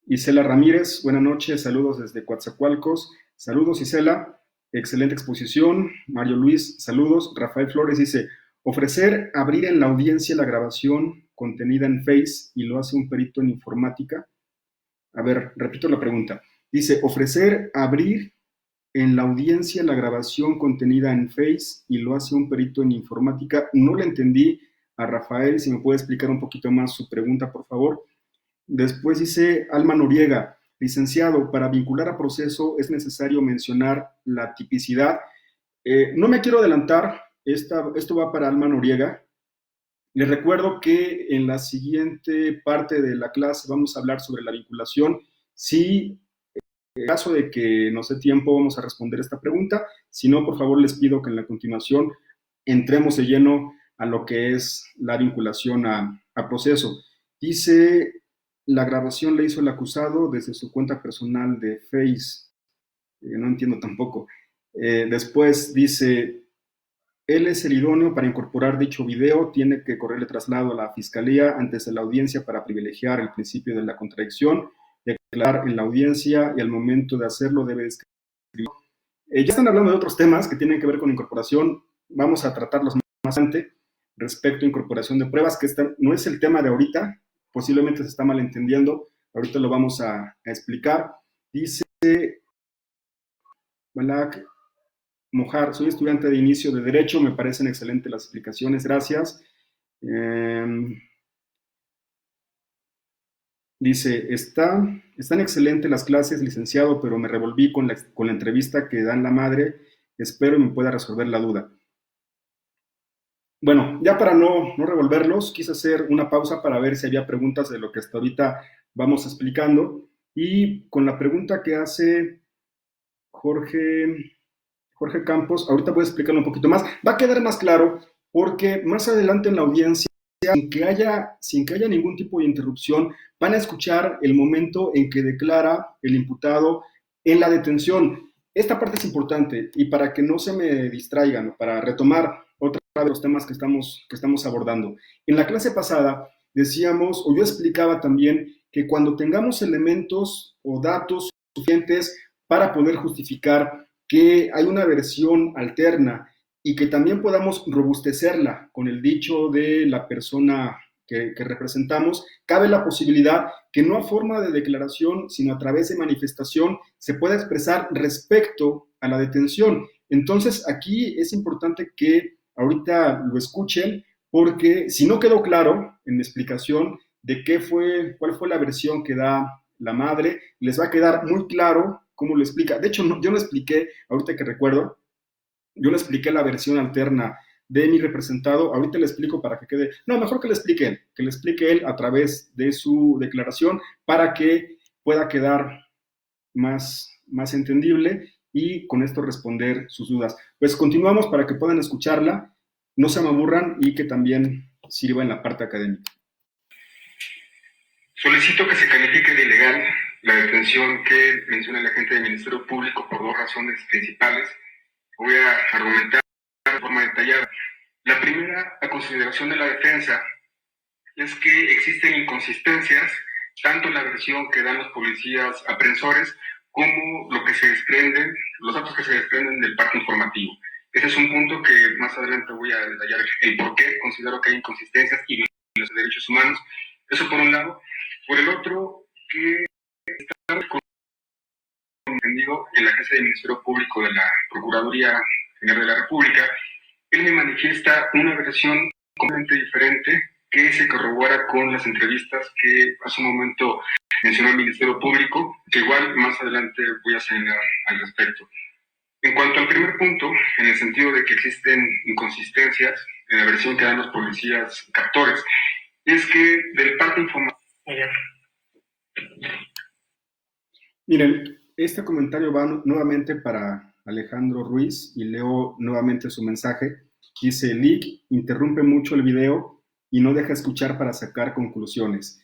Isela Ramírez, buenas noches, saludos desde Coatzacoalcos. Saludos, Isela, excelente exposición. Mario Luis, saludos. Rafael Flores dice, ofrecer abrir en la audiencia la grabación contenida en Face y lo hace un perito en informática. A ver, repito la pregunta. Dice, ofrecer abrir en la audiencia la grabación contenida en Face y lo hace un perito en informática. No le entendí a Rafael, si me puede explicar un poquito más su pregunta, por favor. Después dice Alma Noriega, licenciado, para vincular a proceso es necesario mencionar la tipicidad. No me quiero adelantar, esto va para Alma Noriega. Les recuerdo que en la siguiente parte de la clase vamos a hablar sobre la vinculación. Si en caso de que no sé tiempo, vamos a responder esta pregunta. Si no, por favor, les pido que en la continuación entremos de lleno a lo que es la vinculación a proceso. Dice, la grabación la hizo el acusado desde su cuenta personal de Face. No entiendo tampoco. Después dice, él es el idóneo para incorporar dicho video, tiene que correrle traslado a la fiscalía antes de la audiencia para privilegiar el principio de la contradicción, de aclarar en la audiencia y al momento de hacerlo debe escribir. Ya están hablando de otros temas que tienen que ver con incorporación, vamos a tratarlos más adelante respecto a incorporación de pruebas, que no es el tema de ahorita, posiblemente se está malentendiendo, ahorita lo vamos a explicar. Dice Balak Mojar, soy estudiante de inicio de Derecho, me parecen excelentes las explicaciones, gracias. Dice, están excelentes las clases, licenciado, pero me revolví con la entrevista que dan la madre, espero me pueda resolver la duda. Bueno, ya para no revolverlos, quise hacer una pausa para ver si había preguntas de lo que hasta ahorita vamos explicando. Y con la pregunta que hace Jorge Campos, ahorita voy a explicarlo un poquito más. Va a quedar más claro porque más adelante en la audiencia, sin que haya ningún tipo de interrupción, van a escuchar el momento en que declara el imputado en la detención. Esta parte es importante y para que no se me distraigan, para retomar otra de los temas que estamos abordando. En la clase pasada decíamos, o yo explicaba también, que cuando tengamos elementos o datos suficientes para poder justificar que hay una versión alterna y que también podamos robustecerla con el dicho de la persona que representamos, cabe la posibilidad que no a forma de declaración, sino a través de manifestación, se pueda expresar respecto a la detención. Entonces, aquí es importante que ahorita lo escuchen, porque si no quedó claro en mi explicación de cuál fue la versión que da la madre, les va a quedar muy claro cómo lo explica. De hecho, yo no expliqué, ahorita que recuerdo, yo le expliqué la versión alterna de mi representado, ahorita le explico para que quede, no, mejor que le explique él a través de su declaración para que pueda quedar más entendible y con esto responder sus dudas. Pues continuamos para que puedan escucharla, no se me aburran y que también sirva en la parte académica. Solicito que se califique de ilegal la detención que menciona el agente del Ministerio Público por dos razones principales. Voy a argumentar de forma detallada. La primera, a consideración de la defensa, es que existen inconsistencias, tanto en la versión que dan los policías aprensores, como lo que se desprenden, los datos que se desprenden del parte informativo. Ese es un punto que más adelante voy a detallar el por qué considero que hay inconsistencias y violaciones de derechos humanos. Eso por un lado. Por el otro, que está entendido en la agencia del Ministerio Público de la Procuraduría General de la República, él me manifiesta una versión completamente diferente que se corrobora con las entrevistas que hace un momento mencionó el Ministerio Público, que igual más adelante voy a señalar al respecto. En cuanto al primer punto, en el sentido de que existen inconsistencias en la versión que dan los policías captores, es que del parte informativo... Miren, este comentario va nuevamente para Alejandro Ruiz y leo nuevamente su mensaje. Dice, Lick interrumpe mucho el video y no deja escuchar para sacar conclusiones.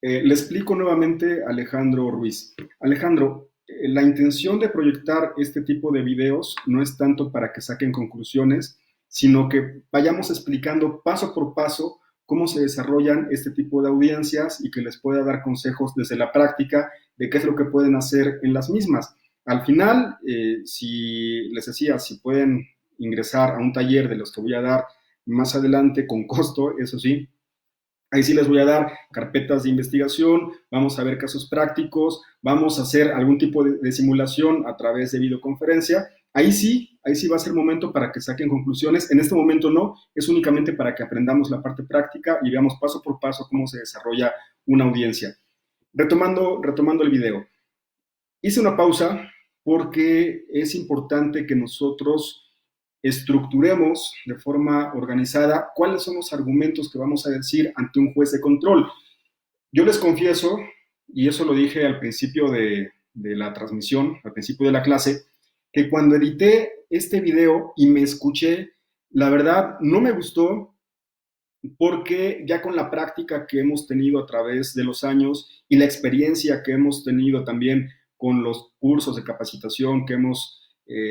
Le explico nuevamente a Alejandro Ruiz. Alejandro, la intención de proyectar este tipo de videos no es tanto para que saquen conclusiones, sino que vayamos explicando paso por paso cómo se desarrollan este tipo de audiencias y que les pueda dar consejos desde la práctica de qué es lo que pueden hacer en las mismas. Al final, si les decía, si pueden ingresar a un taller de los que voy a dar más adelante con costo, eso sí, ahí sí les voy a dar carpetas de investigación, vamos a ver casos prácticos, vamos a hacer algún tipo de simulación a través de videoconferencia. Ahí sí va a ser momento para que saquen conclusiones. En este momento no, es únicamente para que aprendamos la parte práctica y veamos paso por paso cómo se desarrolla una audiencia. Retomando el video. Hice una pausa porque es importante que nosotros estructuremos de forma organizada cuáles son los argumentos que vamos a decir ante un juez de control. Yo les confieso, y eso lo dije al principio de la transmisión, al principio de la clase, que cuando edité este video y me escuché, la verdad no me gustó porque ya con la práctica que hemos tenido a través de los años y la experiencia que hemos tenido también con los cursos de capacitación que hemos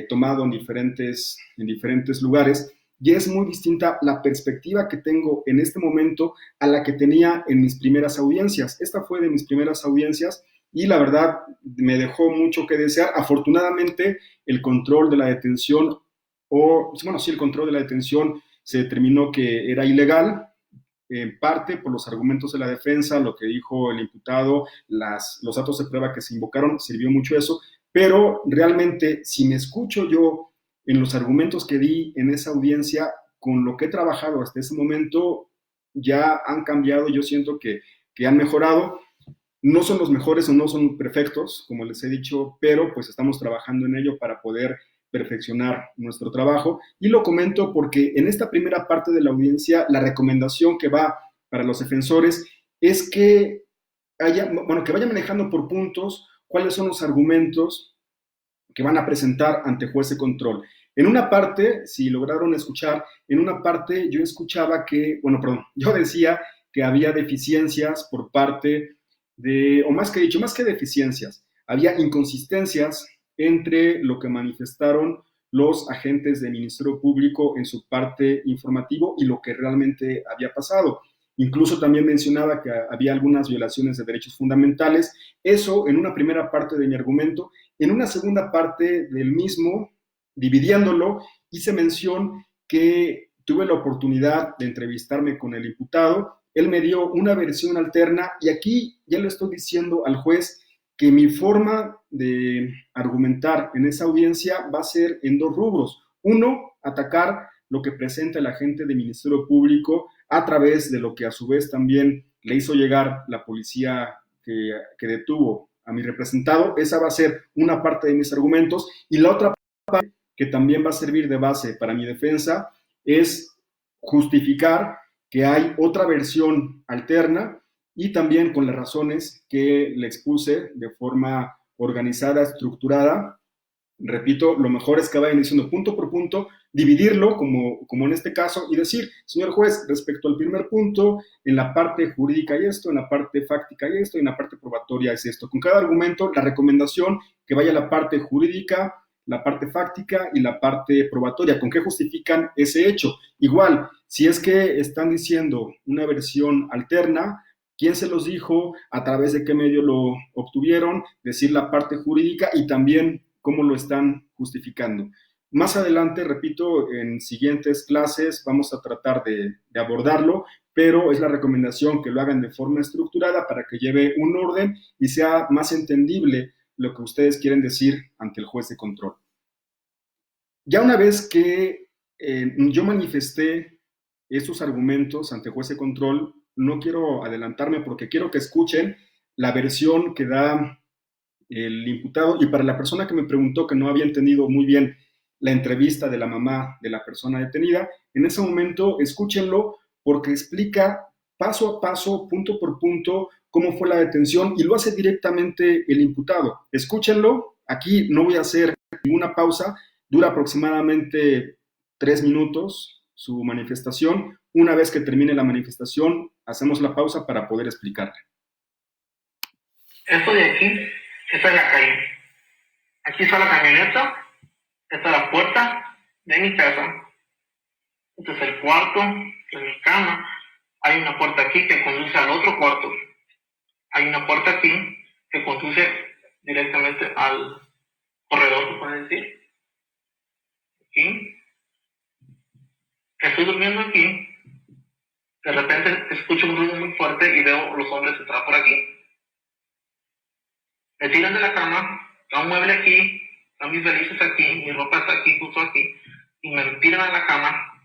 tomado en diferentes lugares, ya es muy distinta la perspectiva que tengo en este momento a la que tenía en mis primeras audiencias. Esta fue de mis primeras audiencias y la verdad me dejó mucho que desear. Afortunadamente, el control de la detención, el control de la detención se determinó que era ilegal, en parte por los argumentos de la defensa, lo que dijo el imputado, los datos de prueba que se invocaron, sirvió mucho eso, pero realmente si me escucho yo en los argumentos que di en esa audiencia, con lo que he trabajado hasta ese momento, ya han cambiado, yo siento que han mejorado. No son los mejores o no son perfectos, como les he dicho, pero pues estamos trabajando en ello para poder perfeccionar nuestro trabajo. Y lo comento porque en esta primera parte de la audiencia, la recomendación que va para los defensores es que vayan manejando por puntos cuáles son los argumentos que van a presentar ante juez de control. En una parte, si lograron escuchar, en una parte yo escuchaba yo decía que había deficiencias por parte más que deficiencias, había inconsistencias entre lo que manifestaron los agentes del Ministerio Público en su parte informativo y lo que realmente había pasado. Incluso también mencionaba que había algunas violaciones de derechos fundamentales. Eso, en una primera parte de mi argumento, En una segunda parte del mismo, dividiéndolo, hice mención que tuve la oportunidad de entrevistarme con el imputado. Él me dio una versión alterna y aquí ya le estoy diciendo al juez que mi forma de argumentar en esa audiencia va a ser en dos rubros. Uno, atacar lo que presenta el agente del Ministerio Público a través de lo que a su vez también le hizo llegar la policía que detuvo a mi representado. Esa va a ser una parte de mis argumentos y la otra parte que también va a servir de base para mi defensa es justificar que hay otra versión alterna y también con las razones que le expuse de forma organizada, estructurada. Repito, lo mejor es que vayan diciendo punto por punto, dividirlo como en este caso y decir, señor juez, respecto al primer punto, en la parte jurídica hay esto, en la parte fáctica hay esto, y en la parte probatoria es esto. Con cada argumento, la recomendación que vaya a la parte jurídica, la parte fáctica y la parte probatoria. ¿Con qué justifican ese hecho? Igual, si es que están diciendo una versión alterna, quién se los dijo, a través de qué medio lo obtuvieron, decir la parte jurídica y también cómo lo están justificando. Más adelante, repito, en siguientes clases vamos a tratar de abordarlo, pero es la recomendación que lo hagan de forma estructurada para que lleve un orden y sea más entendible lo que ustedes quieren decir ante el juez de control. Ya una vez que yo manifesté estos argumentos ante el juez de control, no quiero adelantarme porque quiero que escuchen la versión que da el imputado. Y para la persona que me preguntó que no había entendido muy bien la entrevista de la mamá de la persona detenida, en ese momento escúchenlo porque explica paso a paso, punto por punto, cómo fue la detención y lo hace directamente el imputado. Escúchenlo, aquí no voy a hacer ninguna pausa, dura aproximadamente 3 minutos su manifestación. Una vez que termine la manifestación, hacemos la pausa para poder explicarla. Esto de aquí, esta es la calle. Aquí está la camioneta, esta es la puerta de mi casa, este es el cuarto, esta es mi cama, hay una puerta aquí que conduce al otro cuarto, hay una puerta aquí que conduce directamente al corredor, ¿se puede decir? Aquí. Estoy durmiendo aquí, de repente escucho un ruido muy fuerte y veo los hombres entrar por aquí. Me tiran de la cama, está un mueble aquí, están mis valices aquí, mi ropa está aquí, justo aquí, y me tiran a la cama,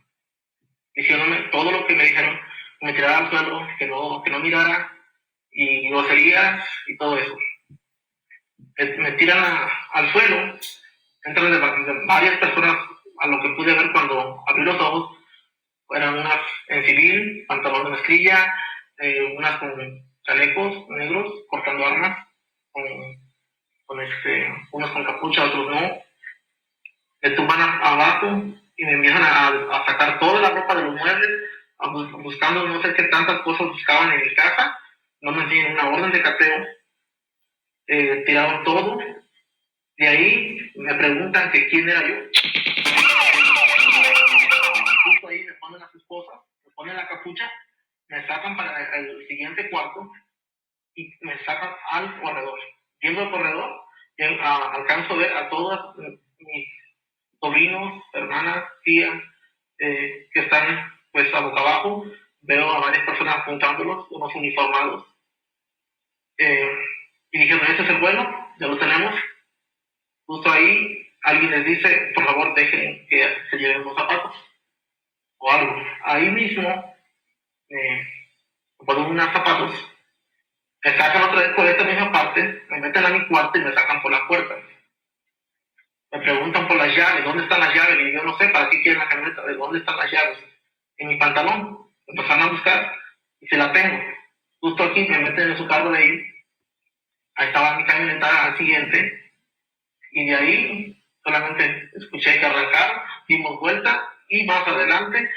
diciéndome todo lo que me dijeron, me tirara al suelo, que no mirara, y groserías y todo eso. Me tiran al suelo, entran de varias personas, a lo que pude ver cuando abrí los ojos, eran unas en civil, pantalón de mezclilla, unas con chalecos negros, cortando armas, unos con capucha, otros no. Me tumban abajo y me empiezan a sacar toda la ropa de los muebles, buscando no sé qué tantas cosas buscaban en mi casa. No me enseñan una orden de cateo, tiraron todo. De ahí me preguntan que quién era yo. Justo ahí me ponen las esposas, me ponen la capucha, me sacan para el siguiente cuarto y me sacan al corredor. Viendo el corredor, alcanzo a ver a todas mis sobrinos, hermanas, tías, que están pues a boca abajo. Veo a varias personas apuntándolos, unos uniformados. Y dije, ese es el bueno, ya lo tenemos. Justo ahí alguien les dice, por favor, dejen que se lleven los zapatos o algo. Ahí mismo, ponen unos zapatos, me sacan otra vez por esta misma parte, me meten a mi cuarto y me sacan por la puerta. Me preguntan por las llaves, ¿dónde están las llaves? Y yo no sé, ¿para qué quieren la camioneta? ¿De dónde están las llaves? En mi pantalón. Empezaron a buscar y se la tengo. Justo aquí me meten en su carro de ahí. Ahí estaba mi camioneta al siguiente. Y de ahí solamente escuché que arrancaron, dimos vuelta y más adelante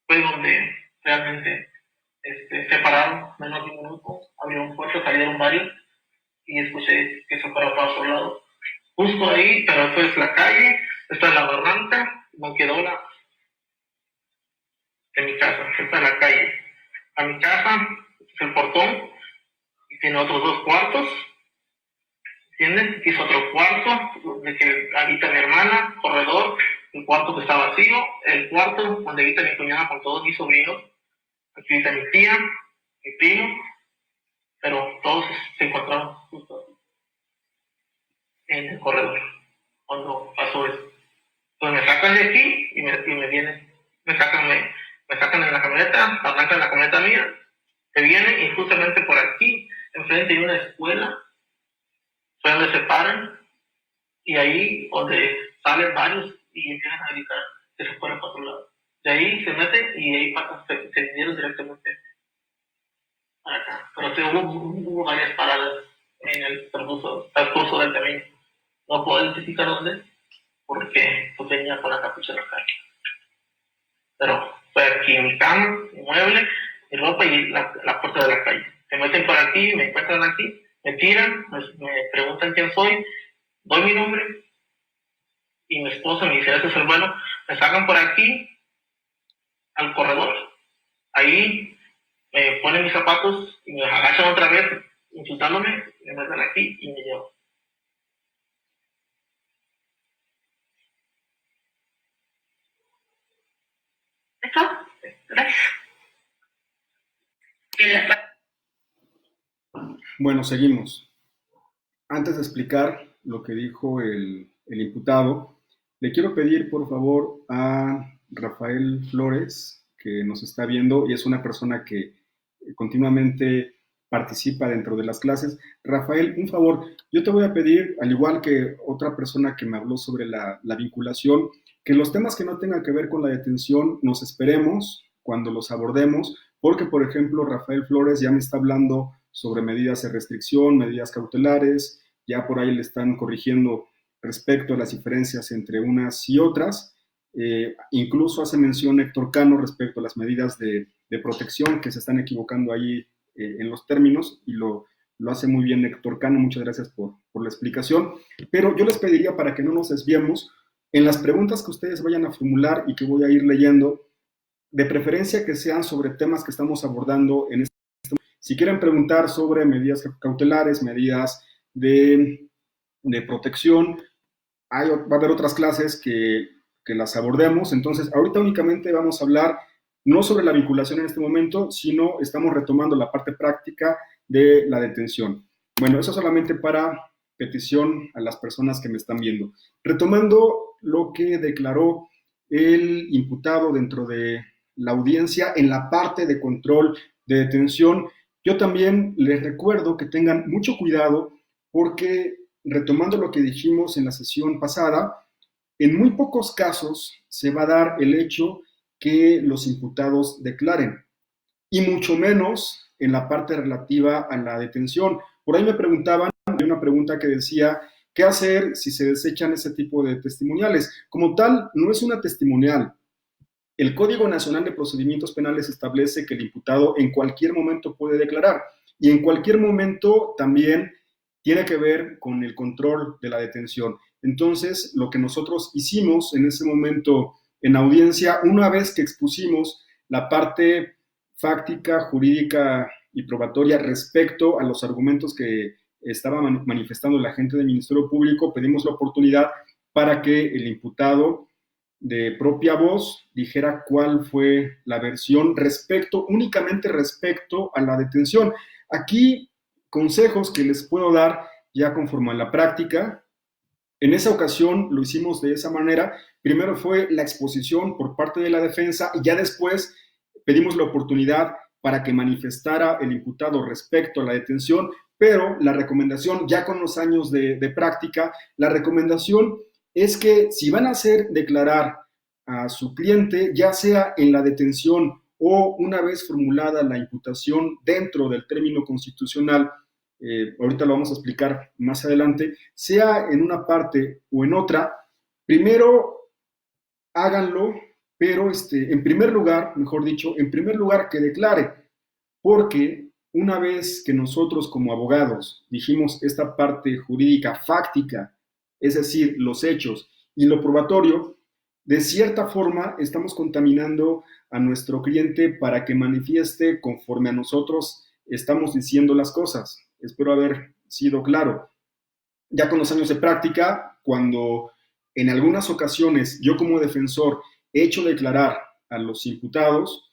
fue donde realmente se pararon menos de un minuto, abrieron puertas, salieron varios y escuché que se pararon para otro lado. Justo ahí, pero esto es la calle, esta es la barranca, no quedó la de mi casa, esta es la calle. A mi casa es el portón y tiene otros 2 cuartos, ¿entiendes? Hizo otro cuarto donde que habita mi hermana, corredor, el cuarto que está vacío, el cuarto donde habita mi cuñada con todos mis sobrinos, aquí habita mi tía, mi primo, pero todos se encontraron justo en el corredor cuando pasó eso. Entonces me sacan de aquí y me vienen, me sacan en la camioneta, arrancan la camioneta mía, se vienen y justamente por aquí, enfrente de una escuela, fue donde se paran y ahí donde salen varios y empiezan a gritar que se fueron para otro lado. De ahí se meten y ahí se vinieron directamente para acá. Pero sí, hubo varias paradas en el transcurso del camino. No puedo identificar dónde porque pues venía con la capucha en la cara. Pero fue aquí en mi cama, mi mueble, mi ropa y la puerta de la calle. Se meten por aquí, me encuentran aquí, me tiran, me preguntan quién soy, doy mi nombre y mi esposa me dice, ese es el bueno, me sacan por aquí al corredor. Ahí me ponen mis zapatos y me agachan otra vez insultándome, me meten aquí y me llevan. ¿Eso? Gracias. Bueno, seguimos. Antes de explicar lo que dijo el imputado, le quiero pedir por favor a Rafael Flores, que nos está viendo y es una persona que continuamente participa dentro de las clases. Rafael, un favor, yo te voy a pedir, al igual que otra persona que me habló sobre la vinculación, que los temas que no tengan que ver con la detención nos esperemos cuando los abordemos, porque, por ejemplo, Rafael Flores ya me está hablando sobre medidas de restricción, medidas cautelares, ya por ahí le están corrigiendo respecto a las diferencias entre unas y otras. Incluso hace mención Héctor Cano respecto a las medidas de protección, que se están equivocando ahí en los términos, y lo hace muy bien Héctor Cano, muchas gracias por la explicación. Pero yo les pediría, para que no nos desviemos, en las preguntas que ustedes vayan a formular y que voy a ir leyendo, de preferencia que sean sobre temas que estamos abordando en este momento. Si quieren preguntar sobre medidas cautelares, medidas de protección, va a haber otras clases que las abordemos. Entonces, ahorita únicamente vamos a hablar no sobre la vinculación en este momento, sino estamos retomando la parte práctica de la detención. Bueno, eso solamente para petición a las personas que me están viendo. Retomando lo que declaró el imputado dentro de la audiencia en la parte de control de detención, yo también les recuerdo que tengan mucho cuidado porque, retomando lo que dijimos en la sesión pasada, en muy pocos casos se va a dar el hecho que los imputados declaren, y mucho menos en la parte relativa a la detención. Por ahí me preguntaban, hay una pregunta que decía, ¿qué hacer si se desechan ese tipo de testimoniales? Como tal, no es una testimonial. El Código Nacional de Procedimientos Penales establece que el imputado en cualquier momento puede declarar, y en cualquier momento también tiene que ver con el control de la detención. Entonces, lo que nosotros hicimos en ese momento en audiencia, una vez que expusimos la parte fáctica, jurídica y probatoria respecto a los argumentos que estaba manifestando la gente del Ministerio Público, pedimos la oportunidad para que el imputado de propia voz dijera cuál fue la versión únicamente respecto a la detención. Aquí, consejos que les puedo dar ya conforme a la práctica. En esa ocasión lo hicimos de esa manera. Primero fue la exposición por parte de la defensa y ya después pedimos la oportunidad para que manifestara el imputado respecto a la detención, pero la recomendación, ya con los años de práctica, la recomendación es que si van a hacer declarar a su cliente, ya sea en la detención o una vez formulada la imputación dentro del término constitucional, ahorita lo vamos a explicar más adelante, sea en una parte o en otra, primero háganlo, pero en primer lugar, mejor dicho, en primer lugar que declare, porque una vez que nosotros como abogados dijimos esta parte jurídica fáctica, es decir, los hechos y lo probatorio, de cierta forma estamos contaminando a nuestro cliente para que manifieste conforme a nosotros estamos diciendo las cosas. Espero haber sido claro. ya con los años de práctica, cuando en algunas ocasiones yo como defensor he hecho declarar a los imputados,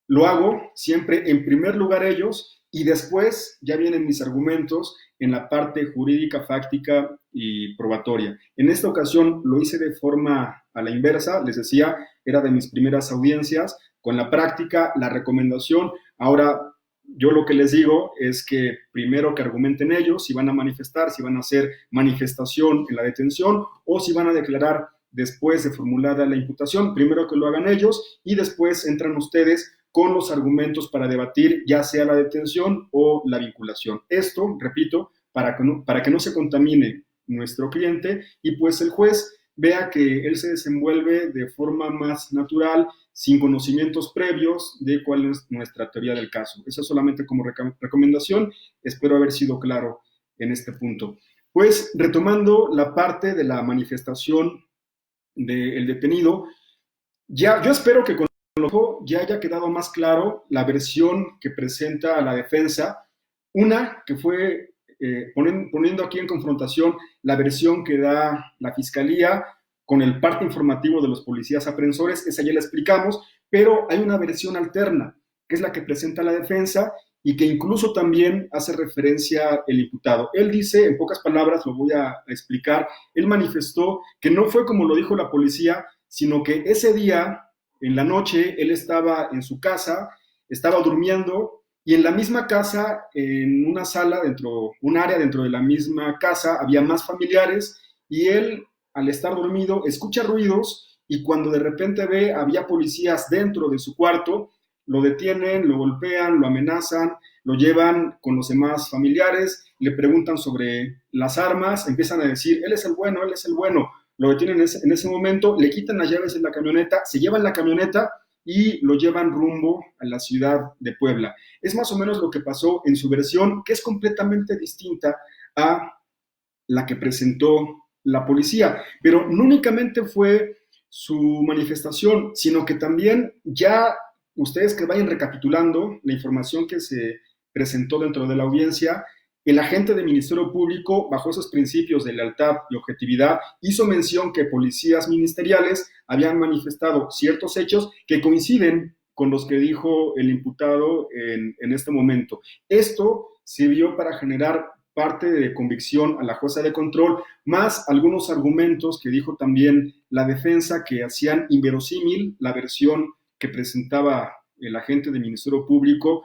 lo hago siempre en primer lugar ellos y después ya vienen mis argumentos en la parte jurídica, fáctica y probatoria. En esta ocasión lo hice de forma a la inversa, les decía, era de mis primeras audiencias, con la práctica, la recomendación. Ahora, yo lo que les digo es que primero que argumenten ellos si van a manifestar, si van a hacer manifestación en la detención o si van a declarar después de formulada la imputación, primero que lo hagan ellos y después entran ustedes con los argumentos para debatir ya sea la detención o la vinculación. Esto, repito, para que no se contamine nuestro cliente y pues el juez vea que él se desenvuelve de forma más natural, sin conocimientos previos de cuál es nuestra teoría del caso. Eso solamente como recomendación, espero haber sido claro en este punto. Pues retomando la parte de la manifestación del detenido, yo espero que con ya haya quedado más claro la versión que presenta la defensa, una que fue poniendo aquí en confrontación la versión que da la fiscalía con el parte informativo de los policías aprensores, esa ya la explicamos, pero hay una versión alterna, que es la que presenta la defensa y que incluso también hace referencia el imputado. Él dice, en pocas palabras, lo voy a explicar, él manifestó que no fue como lo dijo la policía, sino que ese día, en la noche, él estaba en su casa, estaba durmiendo y en la misma casa, en una sala, un área dentro de la misma casa, había más familiares y él, al estar dormido, escucha ruidos y cuando de repente ve, había policías dentro de su cuarto, lo detienen, lo golpean, lo amenazan, lo llevan con los demás familiares, le preguntan sobre las armas, empiezan a decir, él es el bueno, él es el bueno, lo detienen en ese momento, le quitan las llaves de la camioneta, se llevan la camioneta y lo llevan rumbo a la ciudad de Puebla. Es más o menos lo que pasó en su versión, que es completamente distinta a la que presentó la policía. Pero no únicamente fue su manifestación, sino que también ya ustedes que vayan recapitulando la información que se presentó dentro de la audiencia, el agente del Ministerio Público, bajo esos principios de lealtad y objetividad, hizo mención que policías ministeriales habían manifestado ciertos hechos que coinciden con los que dijo el imputado en este momento. Esto sirvió para generar parte de convicción a la jueza de control, más algunos argumentos que dijo también la defensa que hacían inverosímil la versión que presentaba el agente del Ministerio Público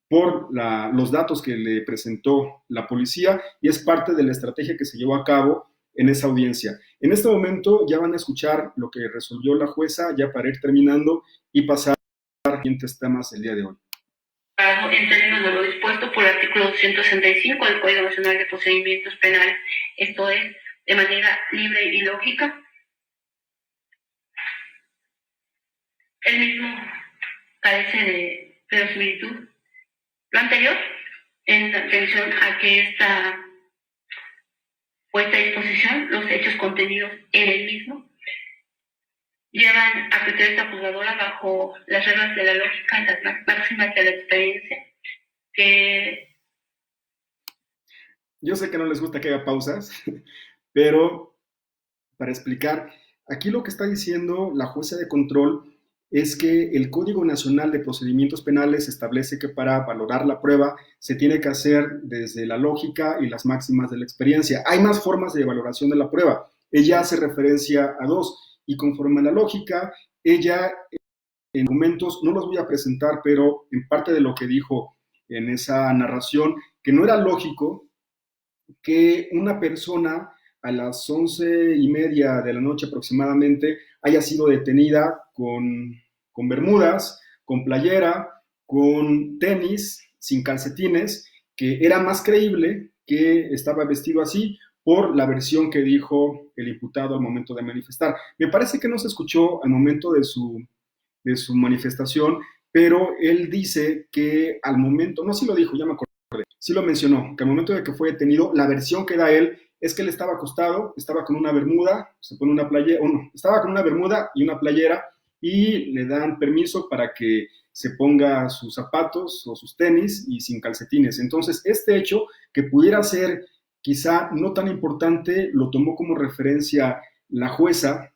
por los datos que le presentó la policía y es parte de la estrategia que se llevó a cabo en esa audiencia. En este momento ya van a escuchar lo que resolvió la jueza, ya para ir terminando y pasar a los siguientes temas del día de hoy. En términos de lo dispuesto por el artículo 265 del Código Nacional de Procedimientos Penales, esto es, de manera libre y lógica. El mismo carece de verosimilitud. Lo anterior, en atención a que esta puesta a disposición, los hechos contenidos en el mismo, llevan a criterio esta juzgadora bajo las reglas de la lógica y las máximas de la experiencia, que... Yo sé que no les gusta que haga pausas, pero para explicar, aquí lo que está diciendo la jueza de control es que el Código Nacional de Procedimientos Penales establece que para valorar la prueba se tiene que hacer desde la lógica y las máximas de la experiencia. Hay más formas de valoración de la prueba. Ella hace referencia a dos y conforme a la lógica, ella en argumentos, no los voy a presentar, pero en parte de lo que dijo en esa narración, que no era lógico que una persona a las 11:30 de la noche aproximadamente haya sido detenida con bermudas, con playera, con tenis, sin calcetines, que era más creíble que estaba vestido así por la versión que dijo el imputado al momento de manifestar. Me parece que no se escuchó al momento de su manifestación, pero él dice que al momento, no, sí lo dijo, ya me acordé, sí lo mencionó, que al momento de que fue detenido, la versión que da él es que él estaba acostado, estaba con una bermuda, se pone una playera, estaba con una bermuda y una playera y le dan permiso para que se ponga sus zapatos o sus tenis y sin calcetines. Entonces, este hecho que pudiera ser quizá no tan importante, lo tomó como referencia la jueza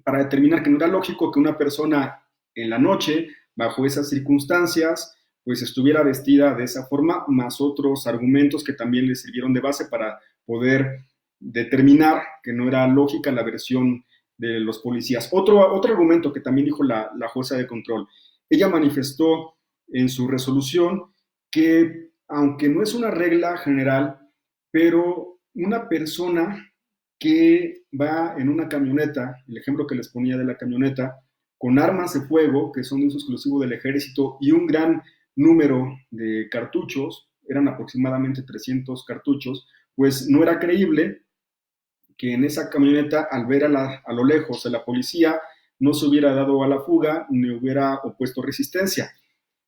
para determinar que no era lógico que una persona en la noche, bajo esas circunstancias, pues estuviera vestida de esa forma, más otros argumentos que también le sirvieron de base para poder determinar que no era lógica la versión de los policías. Otro argumento que también dijo la jueza de control, ella manifestó en su resolución que, aunque no es una regla general, pero una persona que va en una camioneta, el ejemplo que les ponía de la camioneta, con armas de fuego, que son de uso exclusivo del ejército, y un gran número de cartuchos, eran aproximadamente 300 cartuchos, pues no era creíble que en esa camioneta, al ver a lo lejos a la policía, no se hubiera dado a la fuga ni hubiera opuesto resistencia.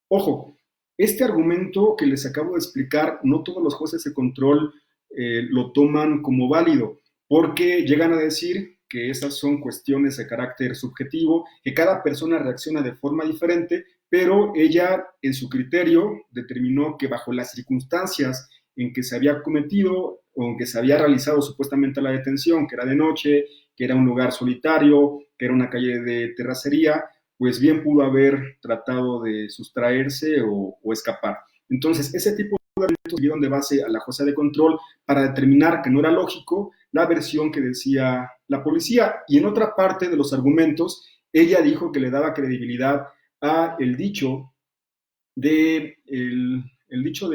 Ojo, este argumento que les acabo de explicar, no todos los jueces de control lo toman como válido, porque llegan a decir que esas son cuestiones de carácter subjetivo, que cada persona reacciona de forma diferente, pero ella en su criterio determinó que bajo las circunstancias en que se había cometido o en que se había realizado supuestamente la detención, que era de noche, que era un lugar solitario, que era una calle de terracería, pues bien pudo haber tratado de sustraerse o escapar. Entonces, ese tipo de argumentos dieron de base a la jueza de control para determinar que no era lógico la versión que decía la policía. Y en otra parte de los argumentos, ella dijo que le daba credibilidad a el dicho de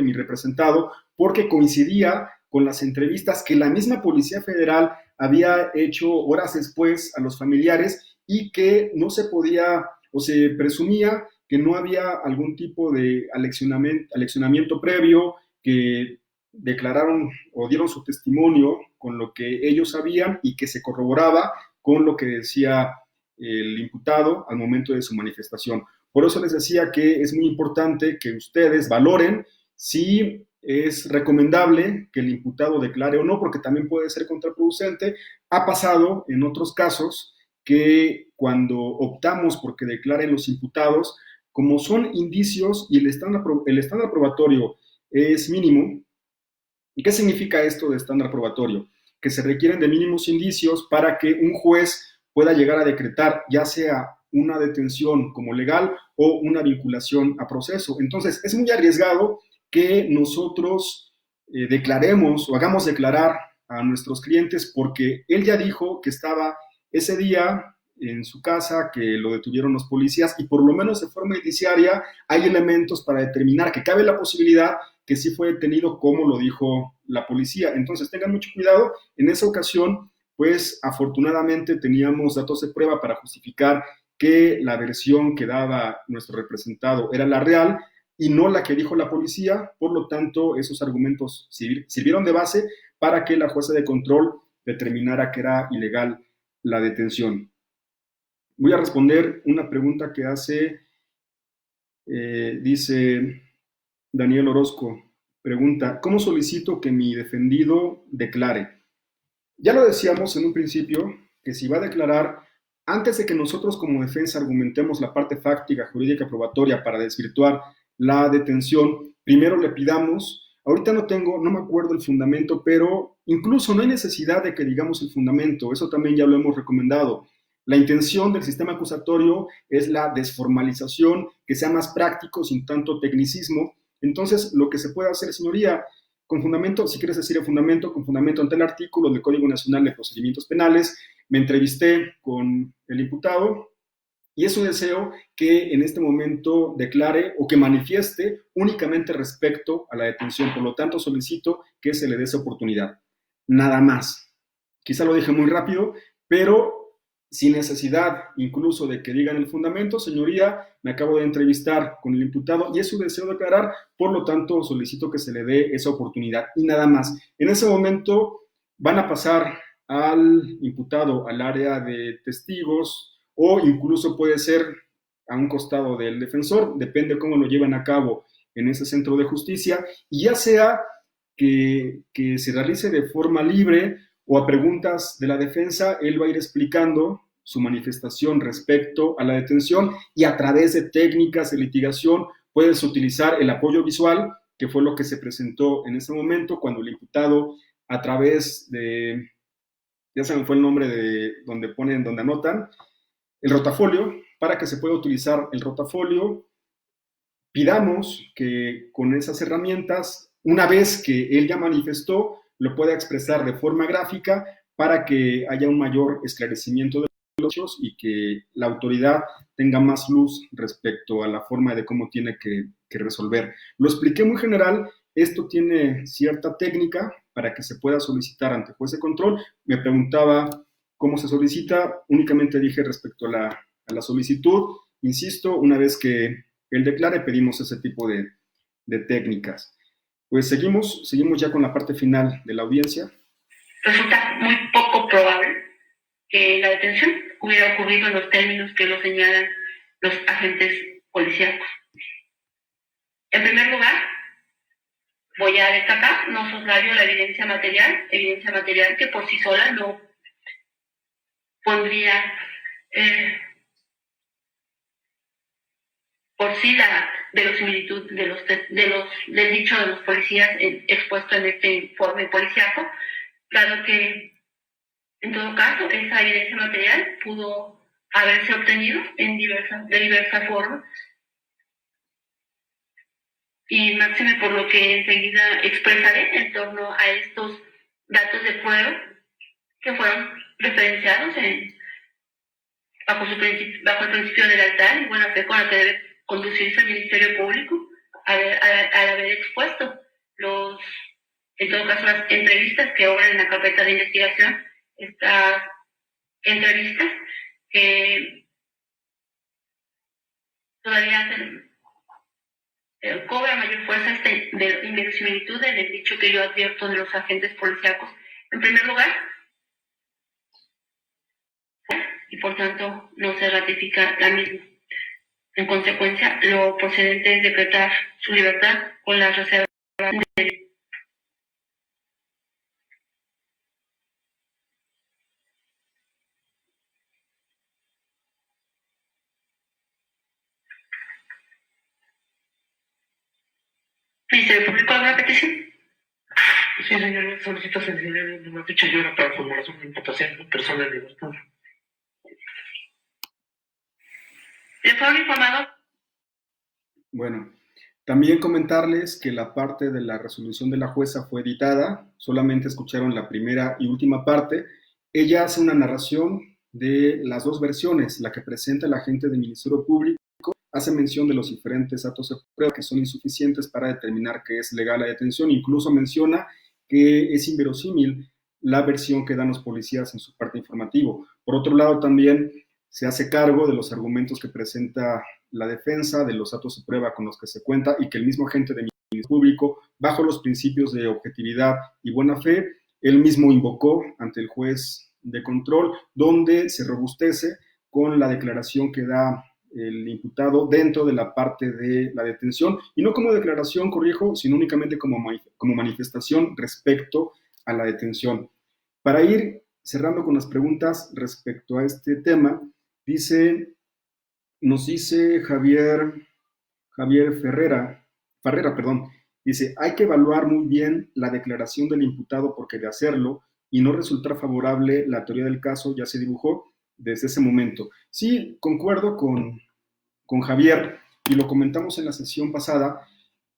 mi representado, porque coincidía con las entrevistas que la misma Policía Federal había hecho horas después a los familiares y que no se podía o se presumía que no había algún tipo de aleccionamiento previo, que declararon o dieron su testimonio con lo que ellos sabían y que se corroboraba con lo que decía el imputado al momento de su manifestación. Por eso les decía que es muy importante que ustedes valoren si es recomendable que el imputado declare o no, porque también puede ser contraproducente. Ha pasado en otros casos que cuando optamos por que declaren los imputados, como son indicios y el estándar probatorio es mínimo. ¿Y qué significa esto de estándar probatorio? Que se requieren de mínimos indicios para que un juez pueda llegar a decretar ya sea una detención como legal o una vinculación a proceso. Entonces, es muy arriesgado que nosotros declaremos o hagamos declarar a nuestros clientes porque él ya dijo que estaba ese día en su casa, que lo detuvieron los policías y por lo menos de forma indiciaria hay elementos para determinar que cabe la posibilidad que sí fue detenido como lo dijo la policía. Entonces tengan mucho cuidado. En esa ocasión, pues afortunadamente teníamos datos de prueba para justificar que la versión que daba nuestro representado era la real y no la que dijo la policía. Por lo tanto, esos argumentos sirvieron de base para que la jueza de control determinara que era ilegal la detención. Voy a responder una pregunta que hace, dice Daniel Orozco, pregunta, ¿cómo solicito que mi defendido declare? Ya lo decíamos en un principio, que si va a declarar, antes de que nosotros como defensa argumentemos la parte fáctica, jurídica, probatoria para desvirtuar la detención, primero le pidamos, ahorita no me acuerdo el fundamento, pero incluso no hay necesidad de que digamos el fundamento, eso también ya lo hemos recomendado. La intención del sistema acusatorio es la desformalización, que sea más práctico, sin tanto tecnicismo. Entonces, lo que se puede hacer, señoría, con fundamento, si quieres decir el fundamento, con fundamento ante el artículo del Código Nacional de Procedimientos Penales, me entrevisté con el imputado y es su deseo que en este momento declare o que manifieste únicamente respecto a la detención. Por lo tanto, solicito que se le dé esa oportunidad. Nada más. Quizá lo dije muy rápido, pero sin necesidad incluso de que digan el fundamento, señoría, me acabo de entrevistar con el imputado y es su deseo declarar, por lo tanto solicito que se le dé esa oportunidad y nada más. En ese momento van a pasar al imputado al área de testigos o incluso puede ser a un costado del defensor, depende cómo lo lleven a cabo en ese centro de justicia y ya sea que se realice de forma libre o a preguntas de la defensa, él va a ir explicando su manifestación respecto a la detención y a través de técnicas de litigación puedes utilizar el apoyo visual, que fue lo que se presentó en ese momento cuando el imputado a través de, ya se me fue el nombre de donde ponen, donde anotan, el rotafolio. Para que se pueda utilizar el rotafolio, pidamos que con esas herramientas, una vez que él ya manifestó, lo pueda expresar de forma gráfica para que haya un mayor esclarecimiento de los hechos y que la autoridad tenga más luz respecto a la forma de cómo tiene que resolver. Lo expliqué muy general. Esto tiene cierta técnica para que se pueda solicitar ante juez de control. Me preguntaba cómo se solicita. Únicamente dije respecto a la solicitud. Insisto, una vez que él declare, pedimos ese tipo de técnicas. Pues seguimos ya con la parte final de la audiencia. Resulta muy poco probable que la detención hubiera ocurrido en los términos que lo señalan los agentes policíacos. En primer lugar, voy a destacar, no soslayo la evidencia material que por sí sola no pondría por sí la verosimilitud del dicho de los policías expuesto en este informe policíaco, dado que en todo caso esa evidencia material pudo haberse obtenido de diversas formas, y máxime por lo que enseguida expresaré en torno a estos datos de prueba que fueron referenciados bajo el principio de lealtad y buena fe con la que debe conducirse el Ministerio Público al haber expuesto en todo caso, las entrevistas que obran en la carpeta de investigación, estas entrevistas que todavía cobra mayor fuerza de inverosimilitud en el dicho que yo advierto de los agentes policíacos. En primer lugar, y por tanto no se ratifica la misma. En consecuencia, lo procedente es decretar su libertad con las reservas de Ministerio Público. ¿Alguna petición? Sí, señor, solicito sensibilidad de una fecha y hora para formulación de imputación de persona en libertad. ¿Le fueron informados? Bueno, también comentarles que la parte de la resolución de la jueza fue editada, solamente escucharon la primera y última parte. Ella hace una narración de las dos versiones, la que presenta el agente del Ministerio Público, hace mención de los diferentes datos de prueba que son insuficientes para determinar que es legal la detención, incluso menciona que es inverosímil la versión que dan los policías en su parte informativo. Por otro lado, también se hace cargo de los argumentos que presenta la defensa, de los datos de prueba con los que se cuenta y que el mismo agente del Ministerio Público, bajo los principios de objetividad y buena fe, él mismo invocó ante el juez de control, donde se robustece con la declaración que da el imputado dentro de la parte de la detención, y no como declaración, corrijo, sino únicamente como manifestación respecto a la detención. Para ir cerrando con las preguntas respecto a este tema, nos dice Javier Farrera, dice, hay que evaluar muy bien la declaración del imputado porque de hacerlo y no resultar favorable, la teoría del caso ya se dibujó desde ese momento. Sí, concuerdo con Javier, y lo comentamos en la sesión pasada,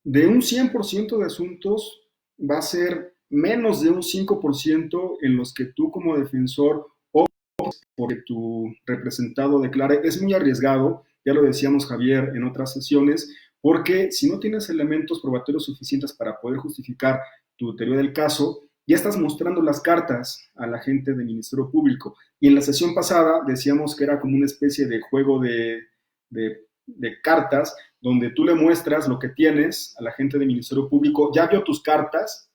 de un 100% de asuntos va a ser menos de un 5% en los que tú como defensor optes porque tu representado declare. Es muy arriesgado, ya lo decíamos Javier en otras sesiones, porque si no tienes elementos probatorios suficientes para poder justificar tu teoría del caso, ya estás mostrando las cartas a la gente del Ministerio Público. Y en la sesión pasada decíamos que era como una especie de juego de cartas, donde tú le muestras lo que tienes a la gente del Ministerio Público, ya vio tus cartas,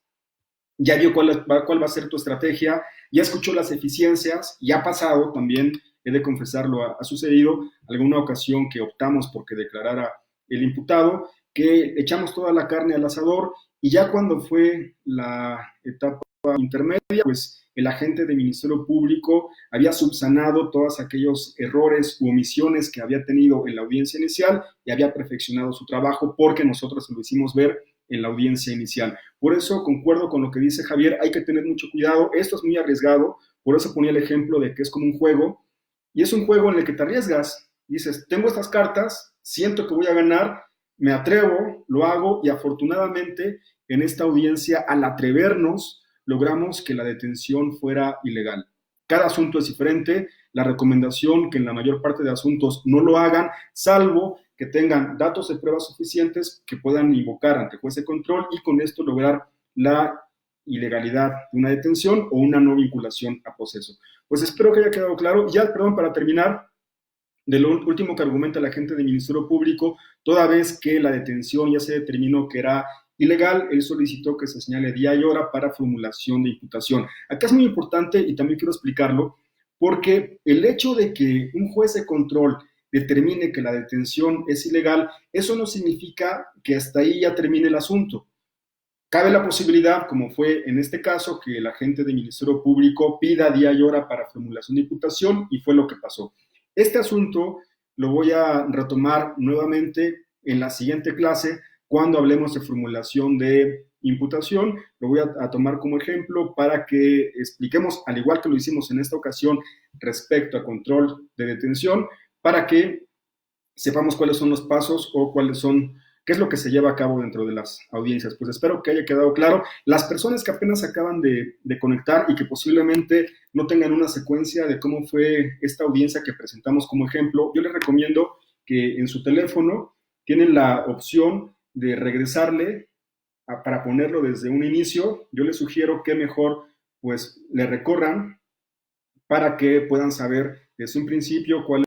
ya vio cuál va a ser tu estrategia, ya escuchó las eficiencias, y ha pasado también, he de confesarlo, ha sucedido alguna ocasión que optamos porque declarara el imputado, que echamos toda la carne al asador, y ya cuando fue la etapa intermedia, pues el agente del Ministerio Público había subsanado todos aquellos errores u omisiones que había tenido en la audiencia inicial y había perfeccionado su trabajo, porque nosotros lo hicimos ver en la audiencia inicial. Por eso concuerdo con lo que dice Javier, hay que tener mucho cuidado, esto es muy arriesgado, por eso ponía el ejemplo de que es como un juego, y es un juego en el que te arriesgas, dices, tengo estas cartas, siento que voy a ganar, me atrevo, lo hago, y afortunadamente en esta audiencia, al atrevernos, logramos que la detención fuera ilegal. Cada asunto es diferente, la recomendación que en la mayor parte de asuntos no lo hagan, salvo que tengan datos de pruebas suficientes que puedan invocar ante juez de control y con esto lograr la ilegalidad de una detención o una no vinculación a proceso. Pues espero que haya quedado claro. Ya, perdón, para terminar, de lo último que argumenta la gente del Ministerio Público, toda vez que la detención ya se determinó que era ilegal, él solicitó que se señale día y hora para formulación de imputación. Acá es muy importante y también quiero explicarlo, porque el hecho de que un juez de control determine que la detención es ilegal, eso no significa que hasta ahí ya termine el asunto. Cabe la posibilidad, como fue en este caso, que el agente del Ministerio Público pida día y hora para formulación de imputación y fue lo que pasó. Este asunto lo voy a retomar nuevamente en la siguiente clase cuando hablemos de formulación de imputación. Lo voy a tomar como ejemplo para que expliquemos, al igual que lo hicimos en esta ocasión, respecto a control de detención, para que sepamos cuáles son los pasos o qué es lo que se lleva a cabo dentro de las audiencias. Pues espero que haya quedado claro. Las personas que apenas acaban de conectar y que posiblemente no tengan una secuencia de cómo fue esta audiencia que presentamos como ejemplo, yo les recomiendo que en su teléfono tienen la opción de regresarle para ponerlo desde un inicio. Yo les sugiero que mejor pues le recorran para que puedan saber desde un principio cuáles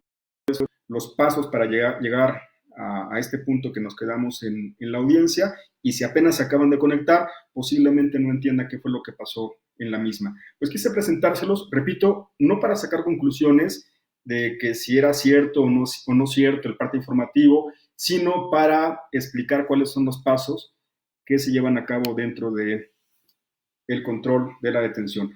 son los pasos para llegar a este punto que nos quedamos en la audiencia, y si apenas se acaban de conectar, posiblemente no entienda qué fue lo que pasó en la misma. Pues quise presentárselos, repito, no para sacar conclusiones de que si era cierto o no cierto el parte informativo, sino para explicar cuáles son los pasos que se llevan a cabo dentro de el control de la detención.